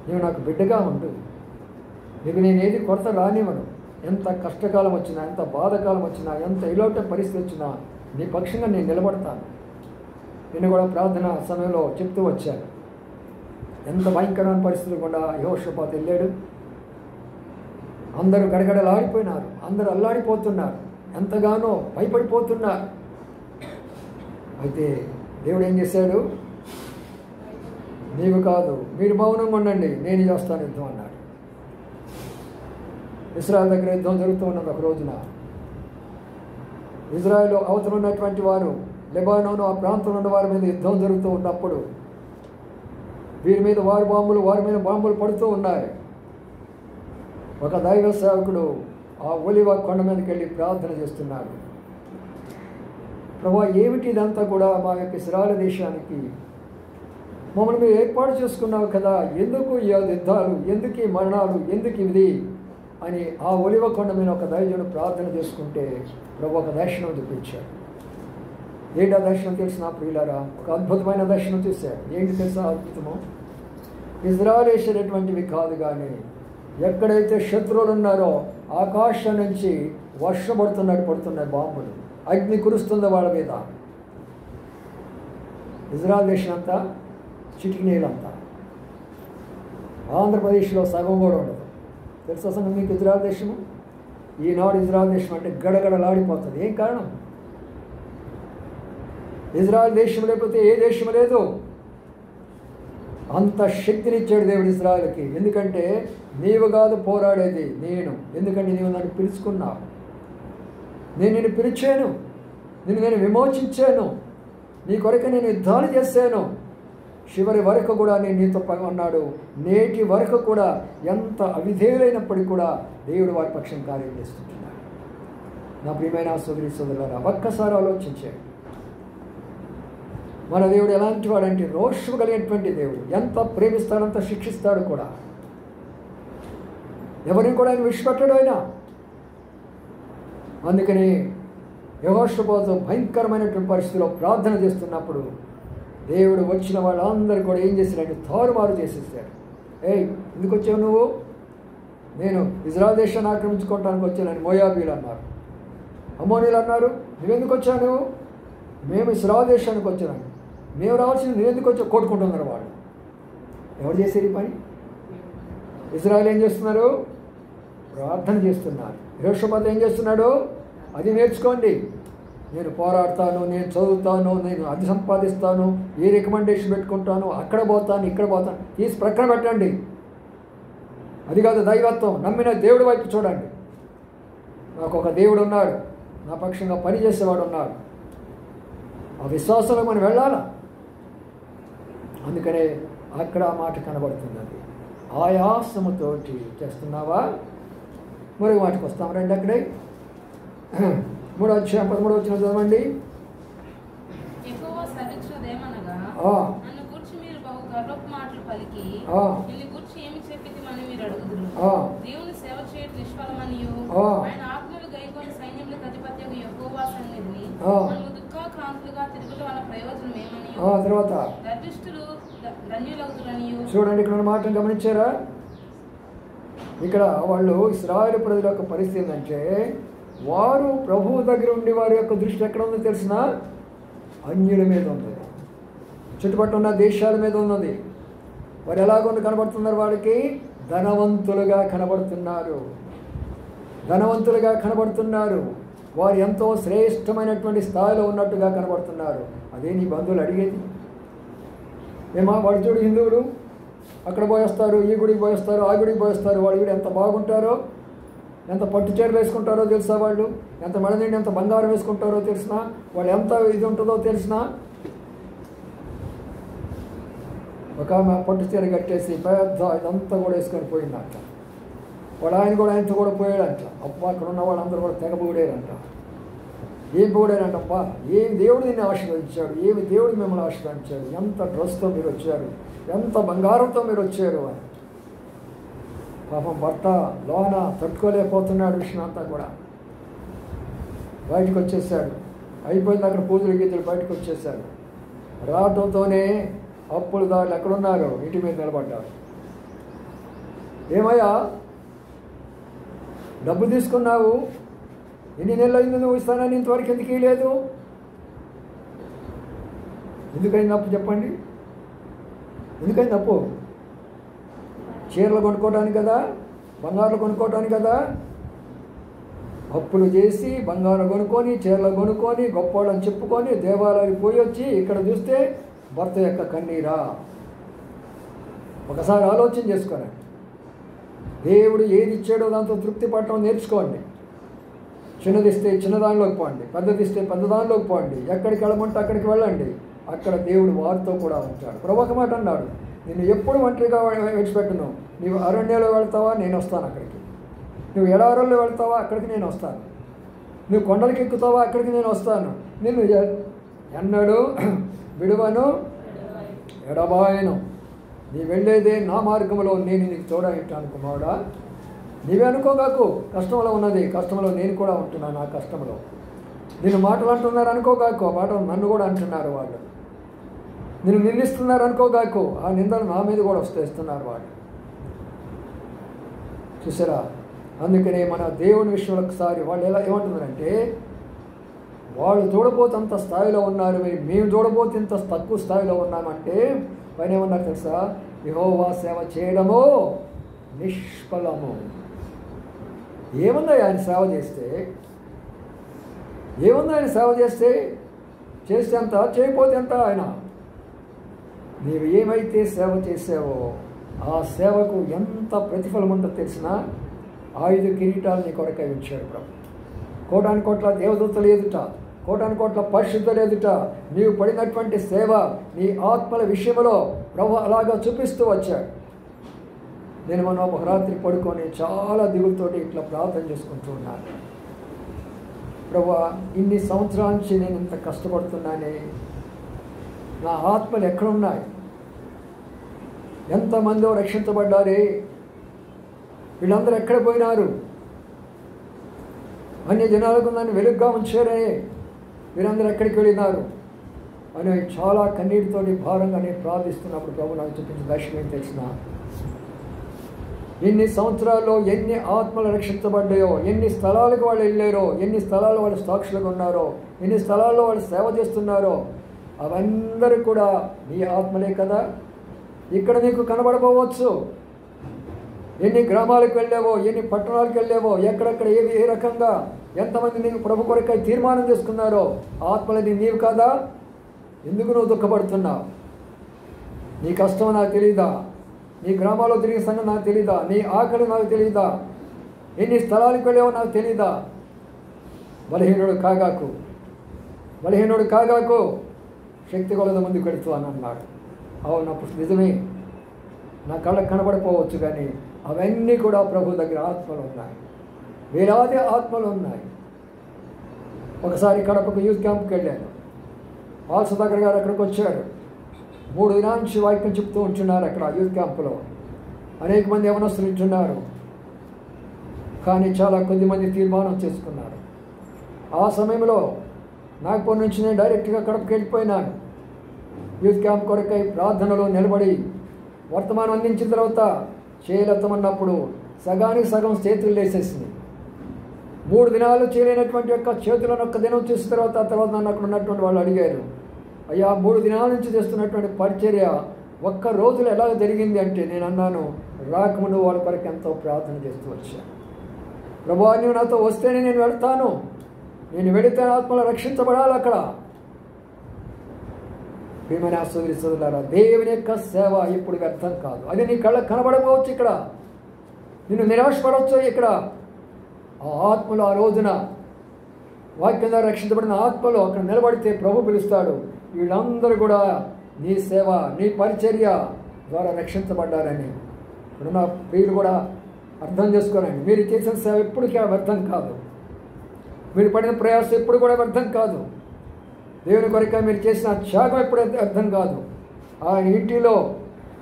Speaker 1: నీవు నాకు బిడ్డగా ఉండు, నీకు నేను ఏది కొరత రానివ్వను. ఎంత కష్టకాలం వచ్చినా, ఎంత బాధకాలం వచ్చినా, ఎంత ఇలాంటి పరిస్థితి వచ్చినా నీ పక్షంగా నేను నిలబడతాను. నేను కూడా ప్రార్థన సమయంలో చెప్తూ వచ్చాను. ఎంత భయంకరమైన పరిస్థితులు కూడా యెహోషాపాతు వెళ్ళాడు. అందరూ గడగడలాడిపోయినారు, అందరూ అల్లాడిపోతున్నారు, ఎంతగానో భయపడిపోతున్నారు. అయితే దేవుడు ఏం చేశాడు? నీవు కాదు, మీరు మౌనంగా ఉండండి, నేను చేస్తాను యుద్ధం అన్నాడు. ఇశ్రాయేల్ దగ్గర యుద్ధం జరుగుతూ ఉన్నది. ఒక రోజున ఇజ్రాయేల్ అవతల ఉన్నటువంటి వారు లెబానోను ఆ ప్రాంతంలో ఉన్న వారి మీద యుద్ధం జరుగుతూ ఉన్నప్పుడు వీరి మీద వారి మీద బాంబులు పడుతూ ఉన్నాయి. ఒక దైవ సేవకుడు ఆ ఒలివ కొండ మీదకి వెళ్ళి ప్రార్థన చేస్తున్నాడు. ప్రభువా, ఏమిటి ఇదంతా కూడా మా యొక్క ఇశ్రాయేలు దేశానికి మమ్మల్ని మీరు ఏర్పాటు చేసుకున్నావు కదా, ఎందుకు ఈ యుద్ధాలు, ఎందుకు ఈ మరణాలు, ఎందుకు ఇది అని ఆ ఒలివ కొండ మీద ఒక దైవజనుడు ప్రార్థన చేసుకుంటే ప్రభు ఒక దర్శనం చూపించాడు. ఏంటి ఆ దర్శనం తెలిసిన ప్రియులారా? ఒక అద్భుతమైన దర్శనం చూశాడు. ఏంటి తెలుసా అద్భుతము? ఇజ్రాయేలీయులటువంటివి కాదు, కానీ ఎక్కడైతే శత్రువులు ఉన్నారో ఆకాశం నుంచి వర్షం పడుతున్నాయి బాంబులు, అగ్ని కురుస్తుంది వాళ్ళ మీద. ఇజ్రాయెల్ దేశం అంతా చిటికి నీళ్ళంతా. ఆంధ్రప్రదేశ్లో సగం కూడా ఉండదు. తెలుసా సంగతి మీకు ఇజ్రాయెల్ దేశము? ఈనాడు ఇజ్రాయెల్ దేశం అంటే గడగడలాడిపోతుంది. ఏం కారణం? ఇజ్రాయెల్ దేశం లేకపోతే ఏ దేశం లేదు. అంత శక్తినిచ్చాడు దేవుడు ఇజ్రాయెల్కి. ఎందుకంటే నీవు కాదు పోరాడేది, నేను. ఎందుకంటే నీవు నన్ను పిలుచుకున్నావు, నేను నిన్ను పిలిచాను, నేను విమోచించాను, నీ కొరకు నేను యుద్ధాలు చేశాను, చివరి వరకు కూడా నేను నీతో ఉన్నాడు. నేటి వరకు కూడా ఎంత అవిధేయులైనప్పటికీ కూడా దేవుడు వారి పక్షం కార్యం చేస్తుంటున్నాడు. నా ప్రియమైన సోదరి సోదరులారా, ఒక్కసారి ఆలోచించాడు. మన దేవుడు ఎలాంటి వాడంటే రోషము కలిగినటువంటి దేవుడు. ఎంత ప్రేమిస్తాడు అంత శిక్షిస్తాడు కూడా. ఎవరిని కూడా ఆయన విడిచిపెట్టాడు ఆయన. అందుకని యెహోషాపాతు భయంకరమైనటువంటి పరిస్థితిలో ప్రార్థన చేస్తున్నప్పుడు దేవుడు వచ్చిన వాళ్ళందరూ కూడా ఏం చేశారంటే తారుమారు చేసేసాడు. ఎందుకు వచ్చావు నువ్వు? నేను ఇజ్రాయెల్ దేశాన్ని ఆక్రమించుకోవడానికి వచ్చానని మోయాబీలు అన్నారు. అమ్మోనీలు అన్నారు, నువ్వెందుకు వచ్చావు? మేము ఇజ్రాయెల్ దేశానికి వచ్చాను. మేము రావాల్సింది నువ్వెందుకు వచ్చావు? కొట్టుకుంటున్నారు వాళ్ళు. ఎవరు చేశారు ఈ పని? ఇజ్రాయెల్ ఏం చేస్తున్నారు? ప్రార్థన చేస్తున్నారు. యెహోషాపాతు ఏం చేస్తున్నాడు? అది నేర్చుకోండి. నేను పోరాడతాను, నేను చదువుతాను, నేను అది సంపాదిస్తాను, ఏ రికమెండేషన్ పెట్టుకుంటాను, అక్కడ పోతాను, ఇక్కడ పోతాను, తీసి ప్రక్కన పెట్టండి. అది కాదు దైవత్వం. నమ్మిన దేవుడి వైపు చూడండి. నాకు ఒక దేవుడు ఉన్నాడు, నా పక్షంగా పనిచేసేవాడు ఉన్నాడు. ఆ విశ్వాసంలో మనం వెళ్ళాలా. అందుకనే అక్కడ ఆ మాట కనబడుతుంది. అది ఆయాసముతోటి చేస్తున్నావా? మరొక మాటకు వస్తాం రండి. అక్కడే 3వ అధ్యాయం 13వ వచనం చదవండి. తర్వాత చూడండి, ఇక్కడ ఉన్న మాటను గమనించారా? ఇక్కడ వాళ్ళు ఇశ్రాయేలు ప్రజల యొక్క పరిస్థితి ఏంటంటే, వారు ప్రభువు దగ్గర ఉండి వారి యొక్క దృష్టి ఎక్కడ ఉందో తెలిసిన? అన్యుల మీద ఉంది, చుట్టుపక్కల ఉన్న దేశాల మీద ఉన్నది. వారు ఎలాగొంది కనబడుతున్నారు? వాళ్ళకి ధనవంతులుగా కనబడుతున్నారు, ధనవంతులుగా కనబడుతున్నారు. వారు ఎంతో శ్రేష్టమైనటువంటి స్థాయిలో ఉన్నట్టుగా కనబడుతున్నారు. అదే నీ బంధువులు అడిగేది. ఏమా వాడు చూడు, హిందువులు అక్కడ పోయేస్తారు, ఈ గుడికి పోయేస్తారు, ఆ గుడికి పోయేస్తారు. వాళ్ళు కూడా ఎంత బాగుంటారో, ఎంత పట్టు చీరలు వేసుకుంటారో తెలుసా? వాళ్ళు ఎంత మెడనిండి ఎంత బంగారం వేసుకుంటారో తెలిసినా? వాళ్ళు ఎంత ఇది ఉంటుందో తెలిసినా? ఒక ఆమె పట్టు చీర కట్టేసి పెద్ద ఇదంతా కూడా వేసుకొని పోయిందంట. వాడు ఆయన కూడా ఆయనతో కూడా పోయాడంట. అబ్బా, అక్కడ ఉన్న వాళ్ళందరూ కూడా తెగ పోయారంట. ఏం పోయారంటప్పా, ఏం దేవుడు నిన్ను ఆశీర్వదించాడు, ఏమి దేవుడు మిమ్మల్ని ఆశీర్వదించాడు, ఎంత డ్రెస్తో మీరు వచ్చారు, ఎంత బంగారంతో మీరు వచ్చారు అని. పాపం భర్త లోన తట్టుకోలేకపోతున్నాడు. విషయం అంతా కూడా బయటకు వచ్చేసాడు. అయిపోయింది అక్కడ పూజలు గీతలు, బయటకు వచ్చేసాడు. రావడంతోనే అప్పులు దారులు ఎక్కడున్నారు ఇంటి మీద నిలబడ్డారు. ఏమయ్యా, డబ్బు తీసుకున్నావు, ఎన్ని నెలలు అయింది నువ్వు ఇస్తానని ఇంతవరకు ఎందుకు ఇవ్వలేదు? ఎందుకైంది అప్పు చెప్పండి? ఎందుకైంది అప్పు? చీరలు కొనుక్కోవడానికి కదా, బంగారులు కొనుక్కోవడానికి కదా. అప్పులు చేసి బంగారం కొనుక్కొని, చీరలు కొనుక్కొని, గొప్పవాళ్ళని చెప్పుకొని దేవాలయానికి పోయి వచ్చి ఇక్కడ చూస్తే భర్త యొక్క కన్నీరా. ఒకసారి ఆలోచన చేసుకోండి. దేవుడు ఏది ఇచ్చాడో దాంతో తృప్తి పడటం నేర్చుకోండి. చిన్నదిస్తే చిన్నదానిలోకి పోండి, పెద్దదిస్తే పెద్దదానిలోకి పోండి. ఎక్కడికి వెళ్ళమంటే అక్కడికి వెళ్ళండి. అక్కడ దేవుడు వారితో కూడా ఉంటాడు. ప్రభు ఒక మాట అన్నాడు, నిన్ను ఎప్పుడు ఒంటరిగా విడిచిపెట్టను. నీవు అరణ్యంలో వెళ్తావా, నేను వస్తాను అక్కడికి. నువ్వు ఎడారుల్లో వెళ్తావా, అక్కడికి నేను వస్తాను. నువ్వు కొండలకి ఎక్కుతావా, అక్కడికి నేను వస్తాను. నిన్ను ఎన్నడూ విడువను, ఎడబాయను. నీ వెళ్ళేదే నా మార్గంలో నేను నీకు తోడైంటాను కుమారుడా. నీవే అనుకోగాకు కష్టంలో ఉన్నది, కష్టంలో నేను కూడా ఉంటున్నాను. ఆ కష్టంలో నేను మాటలు అంటున్నారు అనుకోగాకు, ఆ మాటలు నన్ను కూడా అంటున్నారు వాళ్ళు. నేను నిందిస్తున్నారు అనుకోగాకు, ఆ నిందలు నా మీద కూడా వస్తేస్తున్నారు వాళ్ళు. చూసారా? అందుకనే మన దేవుని విషయంలో ఒకసారి వాళ్ళు ఏమంటున్నారంటే, వాళ్ళు చూడబోతంత స్థాయిలో ఉన్నారు, మేము చూడబోతే ఇంత తక్కువ స్థాయిలో ఉన్నామంటే పైన ఏమన్నారు తెలుసా? యెహోవా సేవ చేయడము నిష్ఫలము. ఏముంది ఆయన సేవ చేస్తే? ఏముంది ఆయన సేవ చేస్తే? చేస్తే ఎంత, చేయకపోతే ఎంత? ఆయన నీవు ఏమైతే సేవ చేసావో ఆ సేవకు ఎంత ప్రతిఫలం ఉంటుందో తెలిసినా 5 కిరీటాలు నీ కొరకై ఉంచాడు ప్రభు. కోటాను కోట్ల దేవదూతలు ఎదుట, కోటాను కోట్ల పరిశుద్ధులు ఎదుట నీవు పడినటువంటి సేవ నీ ఆత్మల విషయంలో ప్రభు అలాగా చూపిస్తూ వచ్చాడు. నేను మనం ఒక రాత్రి పడుకొని చాలా దిగులతోటి ఇట్లా ప్రార్థన చేసుకుంటూ ఉన్నాను. ప్రభు, ఇన్ని సంవత్సరాల నుంచి నేను ఇంత కష్టపడుతున్నానే, నా ఆత్మలు ఎక్కడున్నాయి? ఎంతమందో రక్షించబడ్డారే, వీళ్ళందరూ ఎక్కడ పోయినారు? అన్ని జనాలకు నన్ను వెలుగ్గా ఉంచారే, వీరందరూ ఎక్కడికి వెళ్ళినారు అని చాలా కన్నీటితోటి భారంగా నేను ప్రార్థిస్తున్నప్పుడు ప్రభు నాకు చూపించిన దర్శనం ఏం తెలిసిన, ఎన్ని సంవత్సరాల్లో ఎన్ని ఆత్మలు రక్షించబడ్డాయో, ఎన్ని స్థలాలకు వాళ్ళు వెళ్ళారో, ఎన్ని స్థలాల్లో వాళ్ళు సాక్షులుగా ఉన్నారో, ఎన్ని స్థలాల్లో వాళ్ళు సేవ చేస్తున్నారో, అవందరూ కూడా నీ ఆత్మలే కదా. ఇక్కడ నీకు కనబడపోవచ్చు. ఎన్ని గ్రామాలకు వెళ్ళావో, ఎన్ని పట్టణాలకు వెళ్ళావో, ఎక్కడెక్కడ ఏ రకంగా ఎంతమంది నీకు ప్రభు కొరకై తీర్మానం చేసుకున్నారో, ఆత్మలని నీవు కాదా? ఎందుకు నువ్వు దుఃఖపడుతున్నావు? నీ కష్టం నాకు తెలీదా? నీ గ్రామాల్లో తిరిగే సంగతి నాకు తెలీదా? నీ ఆకలి నాకు తెలీదా? ఎన్ని స్థలాలకు వెళ్ళావో నాకు తెలీదా? బలహీనుడు కాగాకు, బలహీనుడు కాగాకు, శక్తి కొలద ముందుకు వెళుతూ అని అన్నాడు. అవునప్పుడు నిజమే, నా కళ్ళకు కనబడిపోవచ్చు, కానీ అవన్నీ కూడా ప్రభు దగ్గర ఆత్మలు ఉన్నాయి, వేలాది ఆత్మలు ఉన్నాయి. ఒకసారి కడపకు యూత్ క్యాంప్కి వెళ్ళాను. సుధాకర్ గారు అక్కడికి వచ్చాడు. 3 దినాల నుంచి వాక్యం చెప్తూ ఉంటున్నారు అక్కడ యూత్ క్యాంపులో. అనేక మంది యవనస్తులు ఉంటున్నారు, కానీ చాలా కొద్దిమంది తీర్మానం చేసుకున్నారు. ఆ సమయంలో నాగపూర్ నుంచి నేను డైరెక్ట్గా కడపకి వెళ్ళిపోయినాను. యూత్ క్యాంప్ కొరకై ప్రార్థనలో నిలబడి వర్తమానం అందించిన తర్వాత చేయలేతమన్నప్పుడు సగానికి సగం చేతులు వేసేసింది. 3 దినాలు చేయలేనటువంటి యొక్క చేతులను ఒక్క దినం చేసిన తర్వాత నన్ను అక్కడ ఉన్నటువంటి వాళ్ళు అడిగారు, అయ్యా 3 దినాల నుంచి చేస్తున్నటువంటి పరిచర్య ఒక్క రోజులో ఎలా జరిగింది అంటే, నేను అన్నాను, రాకముందు వాళ్ళ కొరకు ఎంతో ప్రార్థన చేస్తూ వచ్చాను. ప్రభువా, నీవు నాతో వస్తేనే నేను వెళ్తాను, నేను వెళితే ఆత్మలు రక్షించబడాలి అక్కడ. ప్రియమైన సోదరులారా, దేవుని యొక్క సేవ ఇప్పుడు వ్యర్థం కాదు. అది నీ కళ్ళకు కనబడకపోవచ్చు, ఇక్కడ నిన్ను నిరాశపడవచ్చు. ఇక్కడ ఆ ఆత్మలు ఆ రోజున వాక్యం ద్వారా రక్షించబడిన ఆత్మలు అక్కడ నిలబడితే ప్రభు పిలుస్తాడు, వీళ్ళందరూ కూడా నీ సేవ, నీ పరిచర్య ద్వారా రక్షించబడ్డారని. ఇప్పుడున్న ప్రియులు కూడా అర్థం చేసుకోనండి. మీరు చేసిన సేవ ఎప్పటికీ వ్యర్థం కాదు. మీరు పడిన ప్రయాసం ఎప్పుడు కూడా వ్యర్థం కాదు. దేవుని కొరక మీరు చేసిన త్యాగం ఎప్పుడైతే అర్థం కాదు. ఆ ఇంటిలో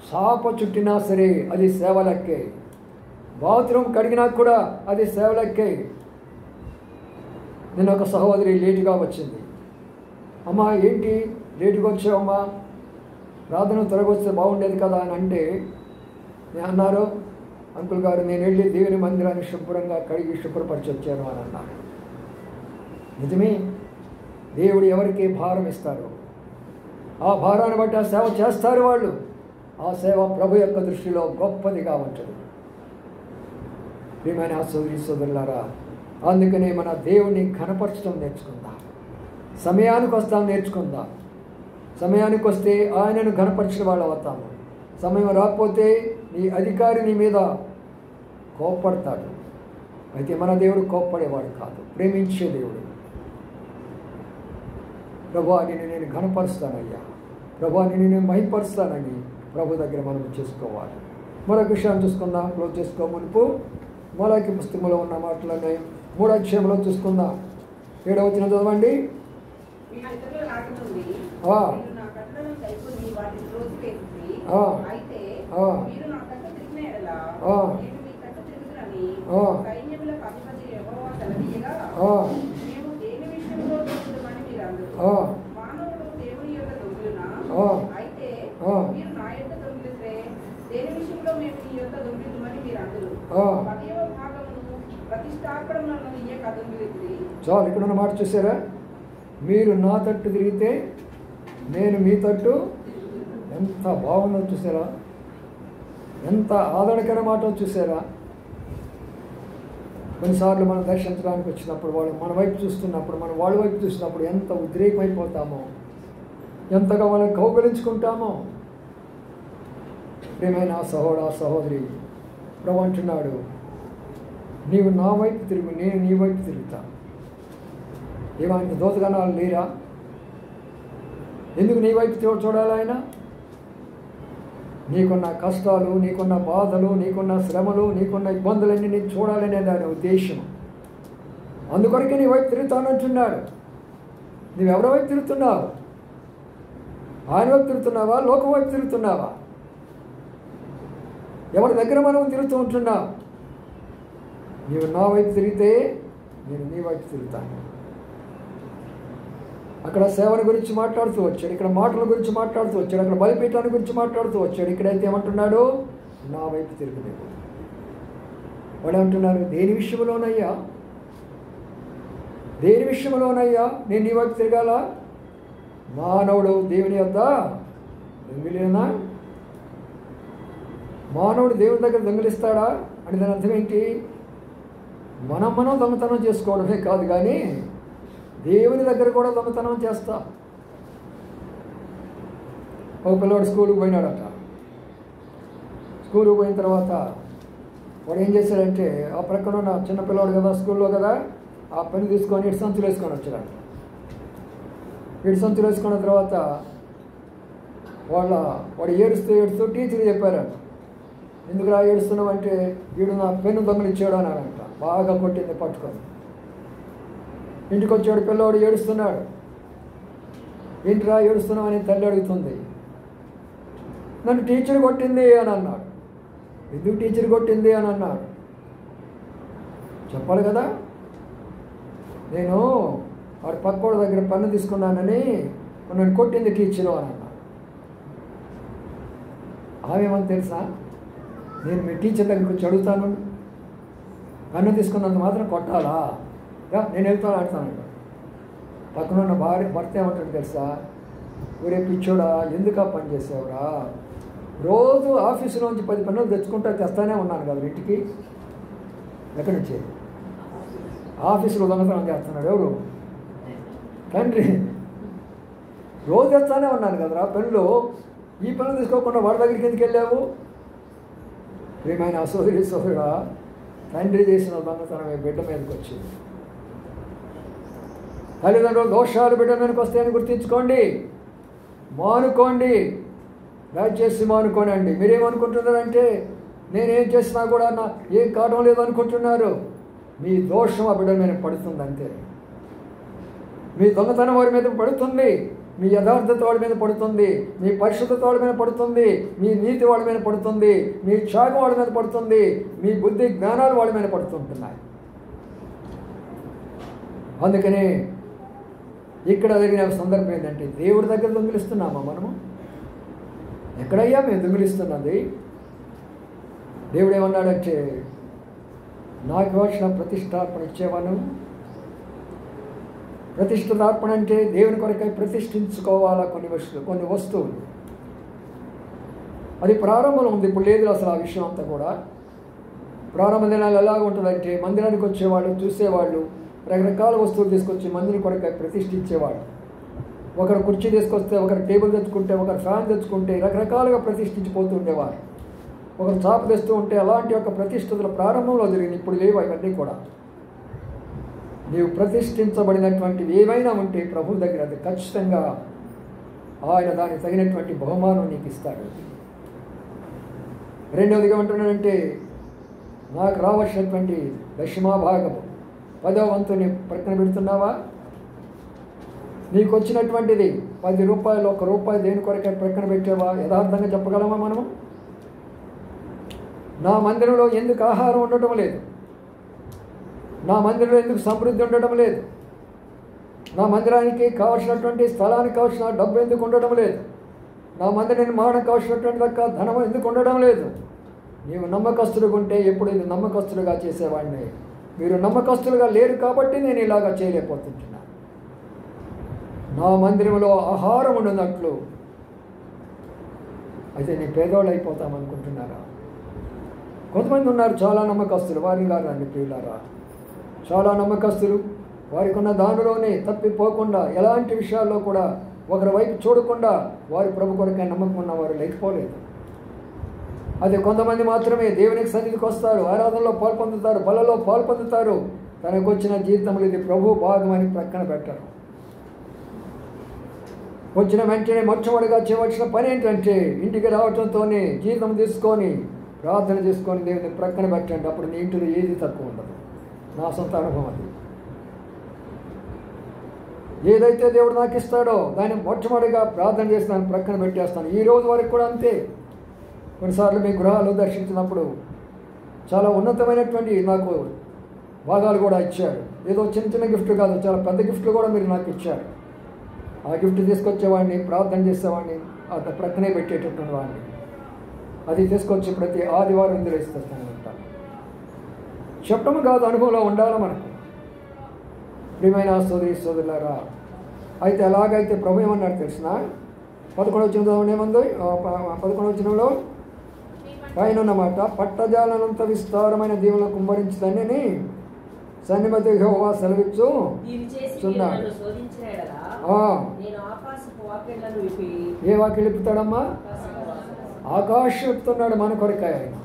Speaker 1: చాప చుట్టినా సరే అది సేవలక్కే. బాత్రూమ్ కడిగినా కూడా అది సేవలక్కే. నిన్న ఒక సహోదరి లేటుగా వచ్చింది. అమ్మా, ఏంటి లేటుగా వచ్చావమ్మా, ప్రార్థన త్వరగా వస్తే బాగుండేది కదా అని అంటే, నేను అన్నారు, అంకుల్ గారు, నేను వెళ్ళి దేవుని మందిరాన్ని శుభ్రంగా కడిగి శుభ్రపరిచి వచ్చాను అని అన్నారు. నిజమే, దేవుడు ఎవరికి భారం ఇస్తారో, ఆ భారాన్ని బట్టి ఆ సేవ చేస్తారు వాళ్ళు. ఆ సేవ ప్రభు యొక్క దృష్టిలో గొప్పదిగా ఉంటుంది. ప్రియమైన సోదరి సోదరులారా, అందుకనే మన దేవుణ్ణి ఘనపరచడం నేర్చుకుందాం. సమయానికి వస్తాం, నేర్చుకుందాం. సమయానికి వస్తే ఆయనను ఘనపరిచిన వాళ్ళు అవుతాము. సమయం రాకపోతే నీ అధికారి నీ మీద కోప్పడతాడు. అయితే మన దేవుడు కోప్పడేవాడు కాదు, ప్రేమించే దేవుడు. ప్రభువా నిన్ను నేను ఘనపరుస్తానయ్యా, ప్రభువా నిన్ను నేను మహిమపరుస్తానని ప్రభు దగ్గర మనం చేసుకోవాలి. మరొక విషయాన్ని చూసుకుందాం. క్లోజ్ చేసుకో మునుపు మలాకి పుస్తకంలో ఉన్న మాటలనే 3వ అధ్యాయంలో చూసుకుందాం. 7వ వచనం చదవండి. చాలు, ఇక్కడ ఉన్న మాట చూసారా? మీరు నా తట్టు తిరిగితే నేను మీ తట్టు. ఎంత బాగుందో చూసారా? ఎంత ఆదరణకర మాట చూసారా? కొన్నిసార్లు మనం దర్శించడానికి వచ్చినప్పుడు వాళ్ళు మన వైపు చూస్తున్నప్పుడు, మనం వాళ్ళ వైపు చూసినప్పుడు ఎంత ఉద్రేకమైపోతామో, ఎంతగా వాళ్ళని కౌగలించుకుంటామో. ప్రియమైన సహోదర సహోదరి, ప్రభు అంటున్నాడు, నీవు నా వైపు తిరుగు, నేను నీ వైపు తిరుగుతా. ఏమైనా దోతగణాలు లేరా? ఎందుకు నీ వైపు చూడాలి ఆయన? నీకున్న కష్టాలు, నీకున్న బాధలు, నీకున్న శ్రమలు, నీకున్న ఇబ్బందులన్నీ నేను చూడాలనే దాని ఉద్దేశం. అందుకొరకే నీ వైపు తిరుగుతానంటున్నాడు. నువ్వెవరి వైపు తిరుగుతున్నావు? ఆయన వైపు తిరుగుతున్నావా? లోకం వైపు తిరుగుతున్నావా? ఎవరి దగ్గర మనం తిరుగుతూ ఉంటున్నావు? నీవు నా వైపు తిరిగితే నేను నీ వైపు తిరుగుతాను. అక్కడ సేవల గురించి మాట్లాడుతూ వచ్చాడు, ఇక్కడ మాటల గురించి మాట్లాడుతూ వచ్చాడు, అక్కడ బలిపీఠాన్ని గురించి మాట్లాడుతూ వచ్చాడు. ఇక్కడైతే ఏమంటున్నాడు? నా వైపు తిరుగులేదు. వాడు ఏమంటున్నారు? దేని విషయంలోనయ్యా, దేని విషయంలోనయ్యా నేను నీ వైపు తిరగాల? మానవుడు దేవుని యొద్ద దొంగిలేనా? మానవుడు దేవుని దగ్గర దొంగిలిస్తాడా అంటే దాని అర్థం ఏంటి? మనం దొంగతనం చేసుకోవడమే కాదు, కానీ దేవుని దగ్గర కూడా దొంగతనం చేస్తా. ఒక పిల్లవాడు స్కూల్కి పోయినాడట. స్కూల్కి పోయిన తర్వాత వాడు ఏం చేశాడంటే, ఆ ప్రక్కన ఉన్న చిన్న పిల్లవాడు కదా, స్కూల్లో కదా, ఆ పెన్ను తీసుకొని ఇటు సంచులు వేసుకొని వచ్చాడంట. ఇటు సంచులు వేసుకున్న తర్వాత వాడు ఏడుస్తూ టీచర్ చెప్పారంట, ఎందుకురా ఏడుస్తున్నావు అంటే, వీడు నా పెన్ను దొంగలిచ్చాడు అన్నాడంట. బాగా కొట్టింది పట్టుకొని. ఇంటికి వచ్చాడు, పిల్లవాడు ఏడుస్తున్నాడు. ఏంటిరా ఏడుస్తున్నావు అని తల్లి అడుగుతుంది. నన్ను టీచర్ కొట్టింది అని అన్నాడు. ఎందుకు టీచర్ కొట్టింది అని అన్నాడు. చెప్పాలి కదా, నేను వాడి పక్కోడి దగ్గర పన్ను తీసుకున్నానని నన్ను కొట్టింది టీచరు అని అన్నాడు. ఆమెమని తెలుసా, నేను మీ టీచర్ దగ్గరికి వచ్చి అడుగుతాను, పన్ను తీసుకున్నంత మాత్రం కొట్టాలా? నేను వెళ్తాను ఆడతాను. పక్కన ఉన్న భర్త ఏమంటాడు తెలుసా, ఊరే పిచ్చోడా ఎందుకు ఆ పని చేసావురా? రోజు ఆఫీసులోంచి 10 పనులు తెస్తానే ఉన్నాను కదా ఇంటికి. ఎక్కడి నుంచి? ఆఫీసులో దొంగతనం చేస్తున్నాడు ఎవరు? తండ్రి. రోజు తెస్తానే ఉన్నాను కదరా పనులు, ఈ పనులు తీసుకోకుండా వాడి దగ్గరికి ఎందుకు వెళ్ళావు? ప్రియమైన సోదరుడా, తండ్రి చేసిన దొంగతనమే బిడ్డ మీదకి వచ్చింది. తల్లిదండ్రులు దోషాలు బిడ్డ మీదకి వస్తాయని గుర్తించుకోండి, మానుకోండి, దయచేసి మానుకోనండి. మీరేమనుకుంటున్నారంటే నేనేం చేసినా కూడా ఏం కావడం లేదు అనుకుంటున్నారు. మీ దోషం ఆ బిడ్డ మీద పడుతుంది అంతే. మీ దొంగతనం వాడి మీద పడుతుంది, మీ యథార్థత వాడి మీద పడుతుంది, మీ పరిశుద్ధత వాడి మీద పడుతుంది, మీ నీతి వాడి మీద పడుతుంది, మీ త్యాగం వాడి మీద పడుతుంది, మీ బుద్ధి జ్ఞానాలు వాడి మీద పడుతుంటున్నాయి. అందుకని ఇక్కడ జరిగిన సందర్భం ఏంటంటే, దేవుడి దగ్గర దొంగిలిస్తున్నామా మనము? ఎక్కడయ్యా మేము దొంగిలిస్తున్నది? దేవుడు ఏమన్నాడంటే, నాకు వచ్చిన ప్రతిష్టాపన ఇచ్చేవాను, ప్రతిష్ఠితార్పణ అంటే దేవుని కొరకై ప్రతిష్ఠించుకోవాలా కొన్ని వస్తువులు. అది ప్రారంభంలో ఉంది, ఇప్పుడు లేదు అసలు ఆ విషయం అంతా కూడా. ప్రారంభ దినాలు ఎలాగ ఉంటుందంటే మందిరానికి వచ్చేవాళ్ళు, చూసేవాళ్ళు రకరకాల వస్తువులు తీసుకొచ్చి మందిని కొరకై ప్రతిష్ఠించేవాళ్ళు. ఒకరు కుర్చీ తీసుకొస్తే, ఒకరు టేబుల్ తెచ్చుకుంటే, ఒకరు ఫ్యాన్ తెచ్చుకుంటే రకరకాలుగా ప్రతిష్ఠించిపోతూ ఉండేవారు. ఒకరు చాప తెస్తూ ఉంటే అలాంటి యొక్క ప్రతిష్ఠితుల ప్రారంభంలో జరిగింది. ఇప్పుడు లేవు అవన్నీ కూడా. నీవు ప్రతిష్ఠించబడినటువంటివి ఏవైనా ఉంటే ప్రభు దగ్గర అది ఖచ్చితంగా ఆయన దానికి తగినటువంటి బహుమానం నీకు ఇస్తాడు. రెండవదిగా ఉంటున్నాడంటే నాకు రావాల్సినటువంటి దశమాభాగము 10వ వంతుని ప్రక్కన పెడుతున్నావా? నీకు వచ్చినటువంటిది 10 రూపాయలు, 1 రూపాయి దేని కొరకే ప్రక్కన పెట్టావా? యథార్థంగా చెప్పగలమా మనము? నా మందిరంలో ఎందుకు ఆహారం ఉండటం లేదు? నా మందిరంలో ఎందుకు సమృద్ధి ఉండటం లేదు? నా మందిరానికి కావాల్సినటువంటి స్థలానికి కావాల్సిన డబ్బు ఎందుకు ఉండటం లేదు? నా మందిర నిర్మాణం కావాల్సినటువంటి దాకా ధనం ఎందుకు ఉండడం లేదు? నీవు నమ్మకస్తులుగా ఉంటే ఎప్పుడు ఇది నమ్మకస్తులుగా చేసేవాడిని. మీరు నమ్మకస్తులుగా లేరు కాబట్టి నేను ఇలాగా చేయలేకపోతున్నాను. నా మందిరంలో ఆహారం ఉండనట్లు అయితే నేను పేదవాళ్ళు అయిపోతామనుకుంటున్నారా? కొంతమంది ఉన్నారు చాలా నమ్మకస్తులు, వారిని గారు రండి ప్రియులారా. చాలా నమ్మకస్తులు, వారికి ఉన్న దానిలోనే తప్పిపోకుండా ఎలాంటి విషయాల్లో కూడా ఒకరి వైపు చూడకుండా వారి ప్రభు కొరకై నమ్మకం ఉన్నవారు లేకపోలేదు. అది కొంతమంది మాత్రమే దేవునికి సన్నిధికి వస్తారు, ఆరాధనలో పాల్పొందుతారు, బలలో పాల్పొందుతారు. తనకు వచ్చిన జీవితంలో ఇది ప్రభు భాగమని ప్రక్కన పెట్టరు. వచ్చిన వెంటనే మొట్టమొదటిగా చేయవలసిన పని ఏంటంటే ఇంటికి రావడంతోనే జీతం తీసుకొని ప్రార్థన చేసుకొని దేవుని ప్రక్కన పెట్టండి. అప్పుడు నీ ఇంటిలో ఏది తక్కువ ఉండదు. నా సొంత అనుభవం అది. ఏదైతే దేవుడు నాకు ఇస్తాడో దాన్ని మొట్టమొదటిగా ప్రార్థన చేసి దాన్ని ప్రక్కన పెట్టేస్తాను. ఈ రోజు వరకు కూడా అంతే. కొన్నిసార్లు మీ గృహాలు దర్శించినప్పుడు చాలా ఉన్నతమైనటువంటి నాకు భాగాలు కూడా ఇచ్చారు. ఏదో చిన్న చిన్న గిఫ్ట్ కాదు, చాలా పెద్ద గిఫ్ట్లు కూడా మీరు నాకు ఇచ్చారు. ఆ గిఫ్ట్ తీసుకొచ్చేవాడిని, ప్రార్థన చేసేవాడిని, అట్లా ప్రక్కనే పెట్టేటటువంటి వాడిని. అది తీసుకొచ్చి ప్రతి ఆదివారం ఇందులో ఇస్తాను అంటాను. చెప్పడం కాదు, అనుభవంలో ఉండాలి మనకు. ప్రియమైన సోదరి సోదరులారా, అయితే అలాగైతే ప్రభు ఏమన్నాడు తెలిసిన 11వ వచనంలో ఏముంది? 11వ వచనంలో పైన ఉన్నమాట, పట్టజాలనంత విస్తారమైన దీవులను కుమ్మరించదని సన్నిమతి యెహోవా సెలవిచ్చు చున్నాడు. ఏ వాక్యం విప్పుతాడమ్మా? ఆకాశం విప్పుతున్నాడు మన కొరకాయ. ఆయన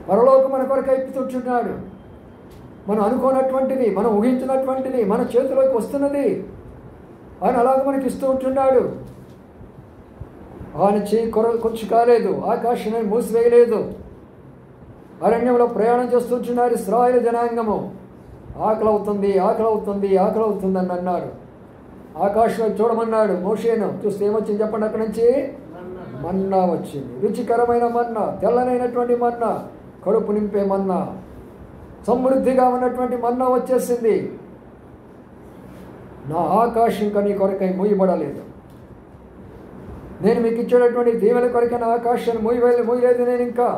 Speaker 1: పరలోకం మన కొరకాయ విప్పుతుంటున్నాడు. మనం అనుకోనటువంటిది, మనం ఊహించినటువంటిది మన చేతిలోకి వస్తున్నది. ఆయన అలాగ మనకి ఇస్తూ ఉంటున్నాడు. ఆయన చేయి కొంచెం కాలేదు, ఆకాశాన్ని మూసివేయలేదు. అరణ్యంలో ప్రయాణం చేస్తుంటున్నారు ఇశ్రాయేలు జనాంగము. ఆకలి అవుతుంది, ఆకలి అవుతుంది, ఆకలి అవుతుందని అన్నాడు. ఆకాశంలో చూడమన్నాడు మోషేను. చూస్తే ఏమొచ్చింది చెప్పండి? అక్కడి నుంచి మన్నా వచ్చింది. రుచికరమైన మన్నా, తెల్లనైనటువంటి మన్నా, కడుపు నింపే మన్నా, సమృద్ధిగా ఉన్నటువంటి మన్నా వచ్చేసింది. నా ఆకాశం ఇంకా నీ కొరకై మూయబడలేదు. నేను మీకు ఇచ్చేటటువంటి దీవెన కొరకైనా ఆకాశాన్ని మూయలేదు నేను. ఇంకా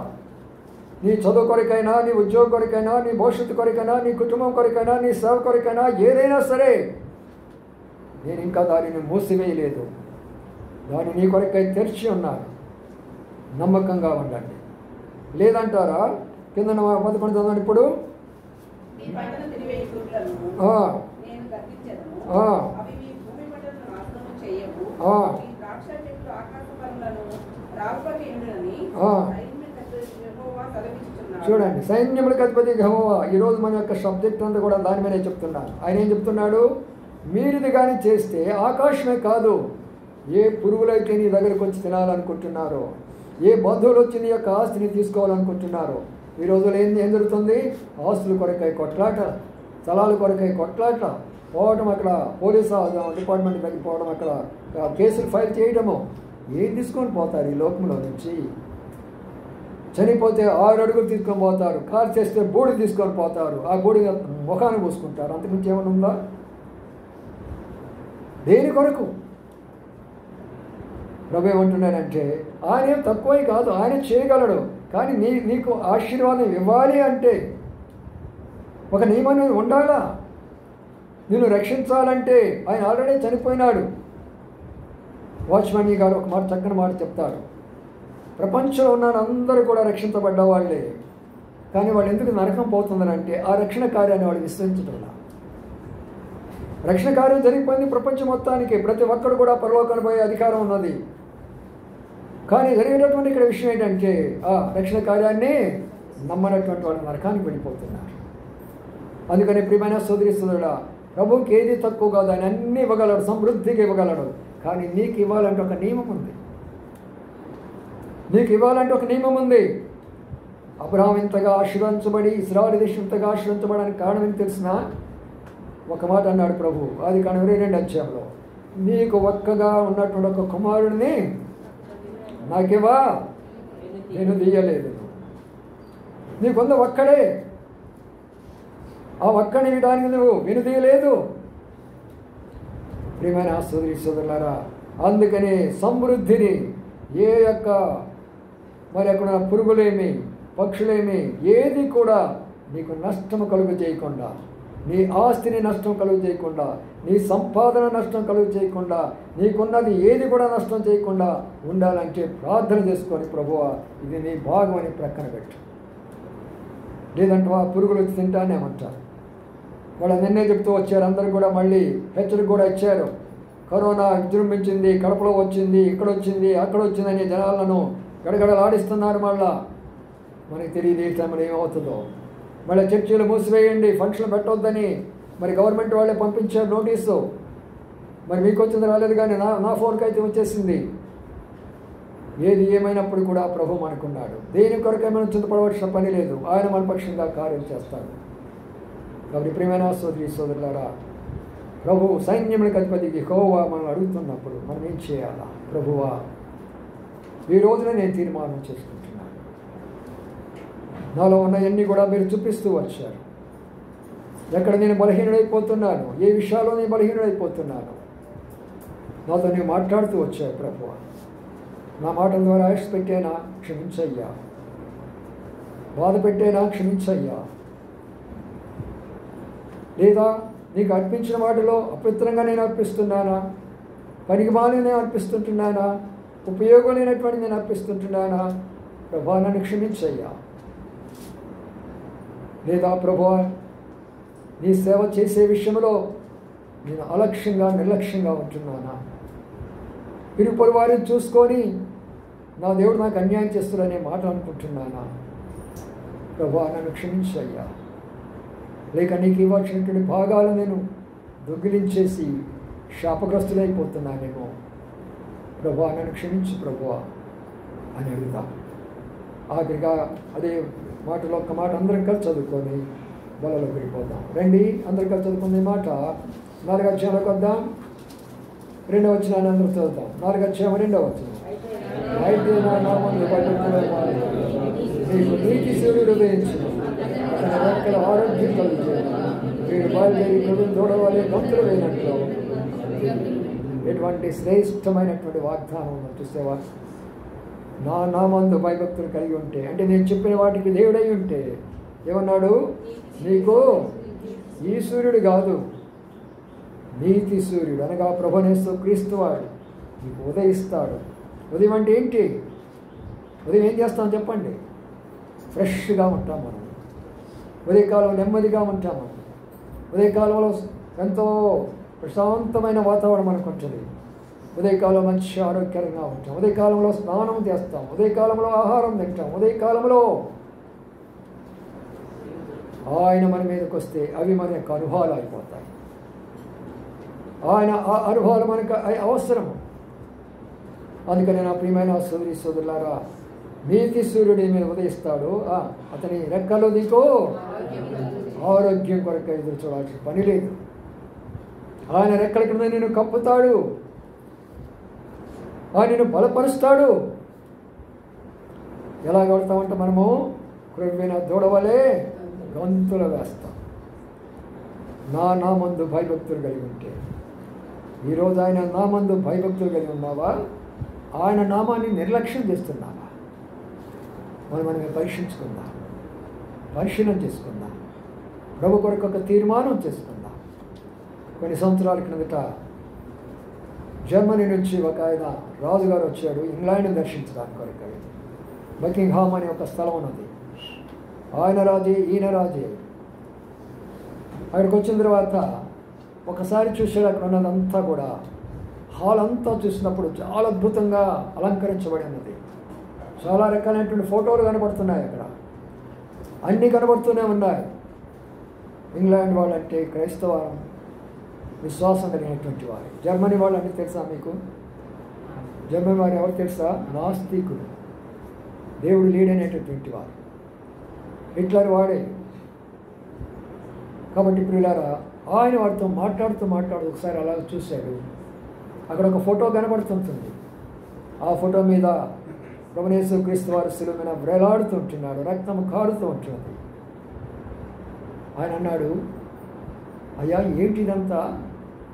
Speaker 1: నీ చదువు కొరకైనా, నీ ఉద్యోగం కొరకైనా, నీ భవిష్యత్తు కొరకైనా, నీ కుటుంబం కొరకైనా, నీ సేవ కొరకైనా, ఏదైనా సరే నేను ఇంకా దానిని మూసివేయలేదు. దాన్ని నీ కొరకై తెరిచి ఉన్నాను. నమ్మకంగా ఉండండి. లేదంటారా? కింద 11 చదవండి ఇప్పుడు. చూడండి, సైన్యములకు అధిపతి యెహోవా. ఈరోజు మన యొక్క సబ్జెక్ట్ అంతా కూడా దాని మీదే చెప్తున్నాను. ఆయన ఏం చెప్తున్నాడు? మీరిది కానీ చేస్తే ఆకాశమే కాదు, ఏ పురుగులైతే నీ దగ్గరకు వచ్చి తినాలనుకుంటున్నారో, ఏ బంధువులు వచ్చి నీ యొక్క ఆస్తిని తీసుకోవాలనుకుంటున్నారో, ఈ రోజులో ఏం జరుగుతుంది? ఆస్తుల కొరకై కొట్లాట, స్థలాల కొరకై కొట్లాట, పోవడం, అక్కడ పోలీసు డిపార్ట్మెంట్ దగ్గరికి పోవడం, అక్కడ కేసులు ఫైల్ చేయడము. ఏం తీసుకొని పోతారు ఈ లోకంలో నుంచి? చనిపోతే 6 అడుగులు తీసుకొని పోతారు, కాల్ చేస్తే బూడి తీసుకొని పోతారు, ఆ బూడి ముఖాన్ని పూసుకుంటారు. అంతకుమించి ఏమైనా ఉందా? దేని కొరకు? ప్రభు ఏమంటున్నాడంటే ఆయన ఏం తక్కువే కాదు, ఆయన చేయగలడు. కానీ నీకు ఆశీర్వాదం ఇవ్వాలి అంటే ఒక నియమం ఉండాలా. నిన్ను రక్షించాలంటే ఆయన ఆల్రెడీ చనిపోయినాడు. వాచ్మన్ గారు ఒక మాట, చక్కని మాట చెప్తారు. ప్రపంచంలో ఉన్న అందరూ కూడా రక్షించబడ్డ వాళ్ళే, కానీ వాళ్ళు ఎందుకు నరకం పోతుందనంటే ఆ రక్షణ కార్యాన్ని వాళ్ళు విశ్వసించడం. రక్షణ కార్యం జరిగిపోయింది ప్రపంచం మొత్తానికి, ప్రతి ఒక్కరు కూడా పరలోకానికి పోయే అధికారం ఉన్నది. కానీ జరిగేటటువంటి ఇక్కడ విషయం ఏంటంటే ఆ రక్షణ కార్యాన్ని నమ్మనటువంటి వాళ్ళు నరకానికి వెళ్ళిపోతున్నారు. అందుకని ప్రియమైన సోదరి సోదరుడా, ప్రభువుకి ఏది తక్కువ కాదు, ఆయన అన్నీ ఇవ్వగలడు, సమృద్ధిగా ఇవ్వగలడు. కానీ నీకు ఇవ్వాలంటే ఒక నియమం ఉంది. నీకు ఇవ్వాలంటే ఒక నియమం ఉంది. అబ్రహాం ఇంతగా ఆశీర్వదించబడి, ఇశ్రాయేలు దేశం ఇంతగా ఆశీర్వదించబడడానికి కారణం ఏం తెలిసిన ఒక మాట అన్నాడు ప్రభు. అది 22వ అధ్యాయంలో, నీకు ఒక్కగా ఉన్నటువంటి ఒక కుమారుడిని నాకివా, నేను తీయలేదు. నీకుంద ఒక్కడే, ఆ ఒక్కడిని ఇవ్వడానికి నువ్వు వెనుదీయలేదు. ప్రియమైన సోదరి సోదరులారా, అందుకని సమృద్ధిని ఏ యొక్క మరి అక్కడ పురుగులేమి పక్షులేమి ఏది కూడా నీకు నష్టం కలుగు చేయకుండా, నీ ఆస్తిని నష్టం కలుగు చేయకుండా, నీ సంపాదన నష్టం కలుగు చేయకుండా, నీకున్నది ఏది కూడా నష్టం చేయకుండా ఉండాలంటే ప్రార్థన చేసుకొని ప్రభువా ఇది నీ భాగం అని ప్రక్కన పెట్టు. లేదంటే ఆ పురుగులు వచ్చి తింటానేమంటారు. వాళ్ళు నిన్నే చెప్తూ వచ్చారు, అందరూ కూడా మళ్ళీ హెచ్చరిక కూడా ఇచ్చారు. కరోనా విజృంభించింది, కడపలో వచ్చింది, ఇక్కడ వచ్చింది, అక్కడ వచ్చిందని జనాలను గడగడలాడిస్తున్నారు. మళ్ళా మనకి తెలియదు ఏ టైంలో ఏమవుతుందో. మళ్ళీ చర్చీలు మూసివేయండి, ఫంక్షన్లు పెట్టొద్దని మరి గవర్నమెంట్ వాళ్ళే పంపించారు నోటీసు. మరి మీకు వచ్చింది రాలేదు, కానీ నా ఫోన్కి అయితే వచ్చేసింది. ఏది ఏమైనప్పుడు కూడా ప్రభు మనకున్నాడు. దేని కొరకేమైనా చింతపడవలసిన పని లేదు. ఆయన మన పక్షంగా కార్యం చేస్తాడు. కాబట్టి ప్రియమైన సోదరి సోదరులారా, ప్రభు సైన్యములకు అధిపతి యెహోవా మనం అడుగుతున్నప్పుడు మనం ఏం చేయాలా? ప్రభువా ఈ రోజున నేను తీర్మానం చేసుకుంటున్నాను, నాలో ఉన్నవన్నీ కూడా మీరు చూపిస్తూ వచ్చారు. ఎక్కడ నేను బలహీనుడైపోతున్నాను, ఏ విషయాల్లో నేను బలహీనుడైపోతున్నాను, నాతో నేను మాట్లాడుతూ వచ్చావు ప్రభువా. నా మాటల ద్వారా ఆయుష్ పెట్టేనా క్షమించయ్యా, బాధ పెట్టేనా క్షమించయ్యా. లేదా నీకు అర్పించిన వాటిలో అపవిత్రంగా నేను అర్పిస్తున్నానా, పనికి మాలి నేను అర్పిస్తుంటున్నానా, ఉపయోగం లేనటువంటి నేను అర్పిస్తుంటున్నానా? ప్రభా నన్ను క్షమించయ్యా. లేదా ప్రభువా నీ సేవ చేసే విషయంలో నేను అలక్ష్యంగా నిర్లక్ష్యంగా ఉంటున్నానా? ఇరుపరు వారిని చూసుకొని నా దేవుడు నాకు అన్యాయం చేస్తాడనే మాట అనుకుంటున్నానా? ప్రభా నన్ను క్షమించయ్యా. లేక నీకు ఇవ్వాల్సినటువంటి భాగాలు నేను దొంగిలించేసి శాపగ్రస్తులైపోతున్నానేమో. ప్రభువా నన్ను క్షమించు ప్రభువా అని అడుగుతాం. ఆఖరిగా అదే మాటలో ఒక్క మాట అందరం కలిసి చదువుకొని బలలో వెళ్ళిపోదాం. రండి అందరం కలిసి చదువుకునే మాట 4వ అధ్యాయంలోకి వద్దాం. 2వ వచనాన్ని అందరూ చదువుతాం. 4వ అధ్యాయం 2వ వచనం. అయితే నా నామమును నీకు నీతి సూర్యుడు ఉదయించును, అతని రెక్కల ఆరోగ్యం కలుగుతుంది, వీడు బయలుదేరి కడును దూడవాలి గంతులు వేయనట్లు. ఎటువంటి శ్రేష్టమైనటువంటి వాగ్దానం ఉందో చూసేవా. నా నామందు భయభక్తులు కలిగి ఉంటే, అంటే నేను చెప్పిన వాటికి దేవుడై ఉంటే ఏమన్నాడు? నీకు ఈ సూర్యుడు కాదు, నీతి సూర్యుడు అనగా ప్రభునేస్తూ క్రీస్తు వాడు నీకు ఉదయిస్తాడు. ఉదయం అంటే ఏంటి? ఉదయం ఏం చేస్తాం చెప్పండి? ఫ్రెష్గా ఉంటాం మనం. ఉదయకాలం నెమ్మదిగా ఉంటాము. ఉదయకాలంలో ఎంతో ప్రశాంతమైన వాతావరణం మనకు ఉంటుంది. ఉదయకాలం మంచి ఆరోగ్యంగా ఉంటాం. ఉదయకాలంలో స్నానం చేస్తాం. ఉదయకాలంలో ఆహారం తింటాం. ఉదయకాలంలో ఆయన మన మీదకి వస్తే అవి మన యొక్క అనుభవాలు అయిపోతాయి. ఆయన ఆ అనుభవాలు మనకు అవసరము. అందుకని నా ప్రియమైన సోదరి సోదరులారా, నీతి సూర్యుడు మీద ఉదయిస్తాడు, అతని రెక్కలు నీకు ఆరోగ్యం కొరకు ఎదురు చూడాల్సిన పని లేదు. ఆయన రెక్కల కింద నేను కప్పుతాడు, ఆయనను బలపరుస్తాడు. ఎలా కొడతామంటే మనము క్రొవ్విన దూడవలే గంతులు వేస్తాం. నా నామందు భయభక్తులు కలిగి ఉంటే, ఈరోజు ఆయన నామందు భయభక్తులు కలిగి ఉన్నావా? ఆయన నామాన్ని నిర్లక్ష్యం చేస్తున్నావా? మనమే పరీక్షించుకుందాం, పరిశీలన చేసుకుందాం, ప్రభు కొరకు ఒక తీర్మానం చేసుకుందాం. కొన్ని సంవత్సరాల క్రిందట జర్మనీ నుంచి ఒక ఆయన రాజుగారు వచ్చాడు ఇంగ్లాండ్ని దర్శించడానికి కొరకై. బకింగ్హామ్ అనే ఒక స్థలం ఉన్నది. ఆయన రాజే, ఈయన రాజే. అక్కడికి వచ్చిన తర్వాత ఒకసారి చూసాడు, అక్కడ ఉన్నదంతా కూడా హాల్ అంతా చూసినప్పుడు చాలా అద్భుతంగా అలంకరించబడి ఉన్నది. చాలా రకాలైనటువంటి ఫోటోలు కనబడుతున్నాయి, అక్కడ అన్నీ కనబడుతూనే ఉన్నాయి. ఇంగ్లాండ్ వాళ్ళంటే క్రైస్తవ విశ్వాసం కలిగినటువంటి వారు. జర్మనీ వాళ్ళు అంటే తెలుసా మీకు? జర్మనీ వారు ఎవరు తెలుసా? నాస్తికులు, దేవుడు లేడనేటటువంటి వారు. హిట్లర్ వాడే. కాబట్టి ప్రియులారా, ఆయన వారితో మాట్లాడుతూ ఒకసారి అలా చూశాడు. అక్కడ ఒక ఫోటో కనబడుతుంటుంది. ఆ ఫోటో మీద ప్రభువైన యేసుక్రీస్తు వారు శిలువ మీద వ్రేలాడుతుంటున్నాడు, రక్తం కారుతూ ఉంటున్నది. ఆయన అన్నాడు, అయ్యా ఏంటిదంతా?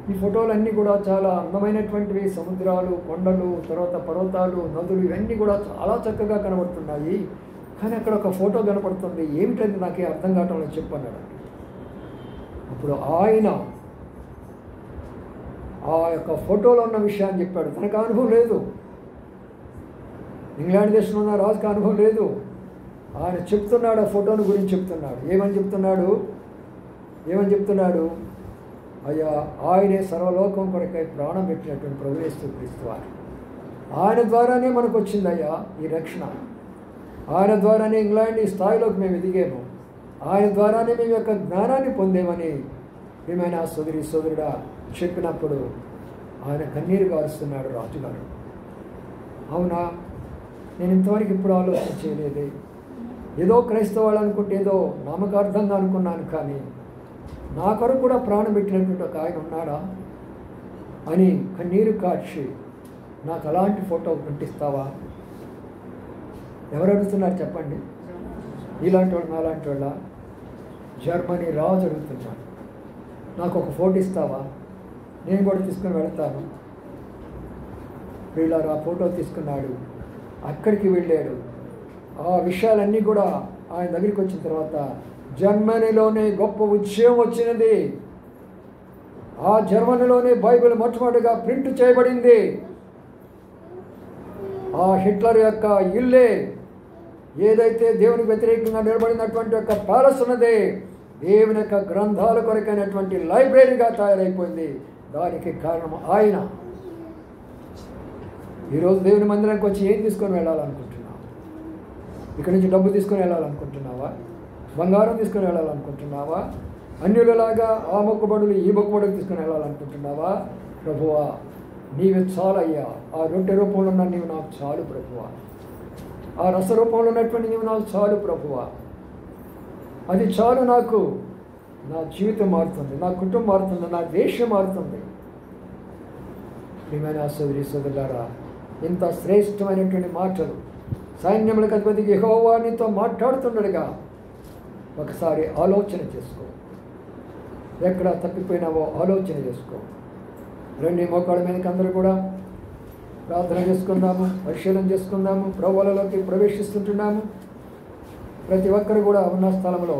Speaker 1: ఈ ఫోటోలన్నీ కూడా చాలా అందమైనటువంటివి. సముద్రాలు, కొండలు, తర్వాత పర్వతాలు, నదులు ఇవన్నీ కూడా చాలా చక్కగా కనబడుతున్నాయి. కానీ అక్కడ ఒక ఫోటో కనపడుతుంది, ఏమిటది నాకే అర్థం కావటంలో చెప్పన్నాడు. అప్పుడు ఆయన ఆ యొక్క ఫోటోలో ఉన్న విషయాన్ని చెప్పాడు. తనకు అనుభవం లేదు, ఇంగ్లాండ్ దేశంలో ఉన్న రాజుకి అనుభవం లేదు. ఆయన చెప్తున్నాడు, ఆ ఫోటోను గురించి చెప్తున్నాడు. ఏమని చెప్తున్నాడు? అయ్యా, ఆయనే సర్వలోకం కొరకై ప్రాణం పెట్టినటువంటి ప్రభువైన యేసుక్రీస్తు వారు. ఆయన ద్వారానే మనకు వచ్చిందయ్యా ఈ రక్షణ. ఆయన ద్వారానే ఇంగ్లాండ్ ఈ స్థాయిలోకి మేము ఎదిగాము. ఆయన ద్వారానే మేము యొక్క జ్ఞానాన్ని పొందేమని ఏమైనా సోదరుడా చెప్పినప్పుడు ఆయన కన్నీరు గారుస్తున్నాడు రాజుగారు. అవునా, నేను ఇంతవరకు ఇప్పుడు ఆలోచన చేయలేదే. ఏదో క్రైస్తవాళ్ళు అనుకుంటే ఏదో నామకార్థంగా అనుకున్నాను, కానీ నా కొరకు కూడా ప్రాణం పెట్టినటువంటి ఒక ఆయన ఉన్నాడా అని కన్నీరు కార్చి నాకు అలాంటి ఫోటో పంపిస్తావా? ఎవరు అడుగుతున్నారు చెప్పండి? ఇలాంటి వాళ్ళు, నాలాంటి వాళ్ళ? జర్మనీ రాజు అడుగుతున్నాడు, నాకు ఒక ఫోటో ఇస్తావా? నేను కూడా తీసుకుని వెళ్తాను. వీళ్ళారు ఆ ఫోటో తీసుకున్నాడు, అక్కడికి వెళ్ళాడు. ఆ విషయాలన్నీ కూడా ఆయన దగ్గరికి వచ్చిన తర్వాత జర్మనీలోనే గొప్ప ఉద్యమం వచ్చినది. ఆ జర్మనీలోనే బైబిల్ మొట్టమొదటిగా ప్రింట్ చేయబడింది. ఆ హిట్లర్ యొక్క ఇల్లే ఏదైతే దేవునికి వ్యతిరేకంగా నిలబడినటువంటి యొక్క ప్యాలెస్ ఉన్నది, దేవుని యొక్క గ్రంథాల కొరకైనటువంటి లైబ్రరీగా తయారైపోయింది. దానికి కారణం ఆయన. ఈరోజు దేవుని మందిరానికి వచ్చి ఏం తీసుకొని వెళ్ళాలనుకుంటున్నావు? ఇక్కడి నుంచి డబ్బు తీసుకొని వెళ్ళాలనుకుంటున్నావా? బంగారం తీసుకొని వెళ్ళాలనుకుంటున్నావా? అన్యులలాగా ఆ మొక్కుబడులు ఈ మొక్కుబడులు తీసుకొని వెళ్ళాలనుకుంటున్నావా? ప్రభువా, నీవు చాలయ్యా. ఆ రొట్టె రూపంలో ఉన్న నీవు నాకు చాలు ప్రభువా. ఆ రస రూపంలో ఉన్నటువంటి నీవు నాకు చాలు ప్రభువా. అది చాలు నాకు. నా జీవితం మారుతుంది, నా కుటుంబం మారుతుంది, నా దేశం మారుతుంది. ప్రియమైన సోదరులారా, ఇంత శ్రేష్టమైనటువంటి మాటలు సైన్యములకు అధిపతికి యెహోవా నీతో మాట్లాడుతుండగా ఒకసారి ఆలోచన చేసుకో. ఎక్కడ తప్పిపోయినావో ఆలోచన చేసుకో. రెండు మోకాళ్ళ మీదకి అందరూ కూడా ప్రార్థన చేసుకుందాము, పరిశీలన చేసుకుందాము. ప్రభువులలోకి ప్రవేశిస్తుంటున్నాము. ప్రతి ఒక్కరు కూడా ఉన్న స్థలంలో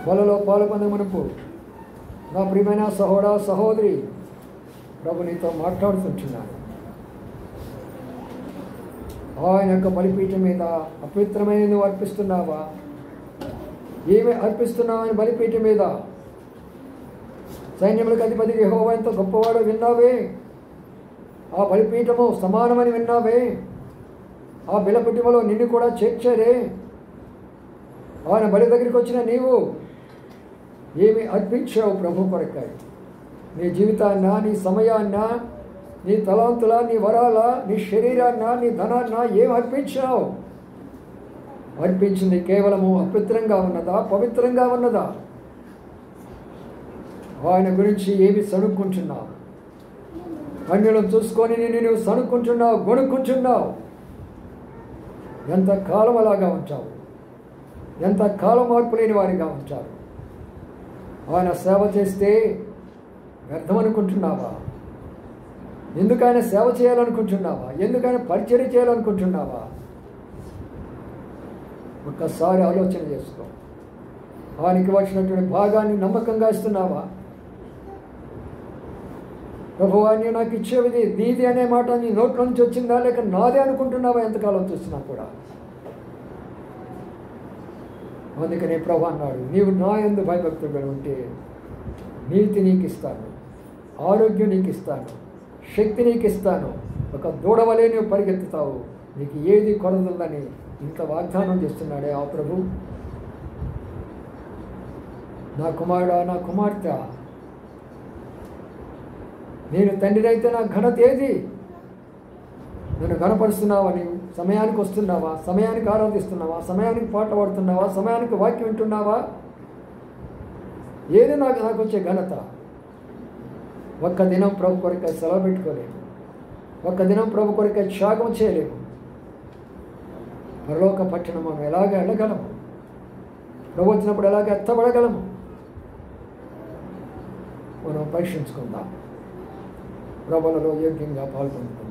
Speaker 1: వలలో పాల్పొంద మునుపు నా ప్రియమైన సహోదరి ప్రభు నీతో మాట్లాడుతుంటున్నాను. ఆయన యొక్క బలిపీఠం మీద అపవిత్రమైన నువ్వు అర్పిస్తున్నావా? ఏమి అర్పిస్తున్నావని బలిపీఠం మీద? సైన్యములకు అధిపతికి యెహోవా ఎంతో గొప్పవాడు విన్నావే. ఆ బలిపీఠము సమానమని విన్నావే. ఆ బలిపీఠములో నిన్ను కూడా చేర్చారే. ఆయన బలి దగ్గరికి వచ్చిన నీవు ఏమి అర్పించావు ప్రభు కొరకై? నీ జీవితాన్న, నీ సమయాన్న, నీ తలాంతుల, నీ వరాల, నీ శరీరాన్న, నీ ధనాన్న ఏం అర్పించావు? అర్పించింది కేవలము అపవిత్రంగా ఉన్నదా, పవిత్రంగా ఉన్నదా? ఆయన గురించి ఏమి సణుక్కుంటున్నావు? అన్యులను చూసుకొని నేను సణుక్కుంటున్నావు, గొణుక్కుంటున్నావు. ఎంతకాలం అలాగా ఉంటావు? ఎంతకాలం మార్పు లేని వారిగా ఉంటారు? ఆయన సేవ చేస్తే వ్యర్థమనుకుంటున్నావా? ఎందుకు ఆయన సేవ చేయాలనుకుంటున్నావా? ఎందుకు ఆయన పరిచర్య చేయాలనుకుంటున్నావా? ఒక్కసారి ఆలోచన చేసుకో. ఆయనకి వచ్చినటువంటి భాగాన్ని నమ్మకంగా ఇస్తున్నావా? ప్రభువా నీవు నాకు ఇచ్చేది నీది అనే మాట నీ నోట్లో నుంచి వచ్చిందా, లేక నాదే అనుకుంటున్నావా ఎంతకాలం చూస్తున్నా కూడా? అందుకనే ప్రభు అన్నాడు, నీవు నా యందు భయభక్తులు ఉంటే నీతి నీకు ఇస్తాను, ఆరోగ్యం నీకు ఇస్తాను, శక్తి నీకు ఇస్తాను, ఒక దూడవలే నువ్వు పరిగెత్తుతావు, నీకు ఏది కొరదుందని ఇంత వాగ్దానం చేస్తున్నాడే ఆ ప్రభు. నా కుమారుడా, నా కుమార్తె, నేను తండ్రి అయితే నా ఘనత ఏది? నన్ను ఘనపరుస్తున్నావా? నీవు సమయానికి వస్తున్నావా? సమయానికి ఆరాధిస్తున్నావా? సమయానికి పాట పాడుతున్నావా? సమయానికి వాక్యం వింటున్నావా? ఏది నాకు వచ్చే ఘనత? ఒక్క దినం ప్రభు కొరకై సెలవు పెట్టుకోలేము, ఒక్క దినం ప్రభు కొరకై త్యాగం చేయలేము. పరలోక పట్టణం మనం ఎలాగ వెళ్ళగలము? ప్రభు వచ్చినప్పుడు ఎలాగ ఎత్తబడగలము? మనం పరీక్షించుకుందాం, ప్రభువులలో యోగ్యంగా పాల్గొంటున్నాం.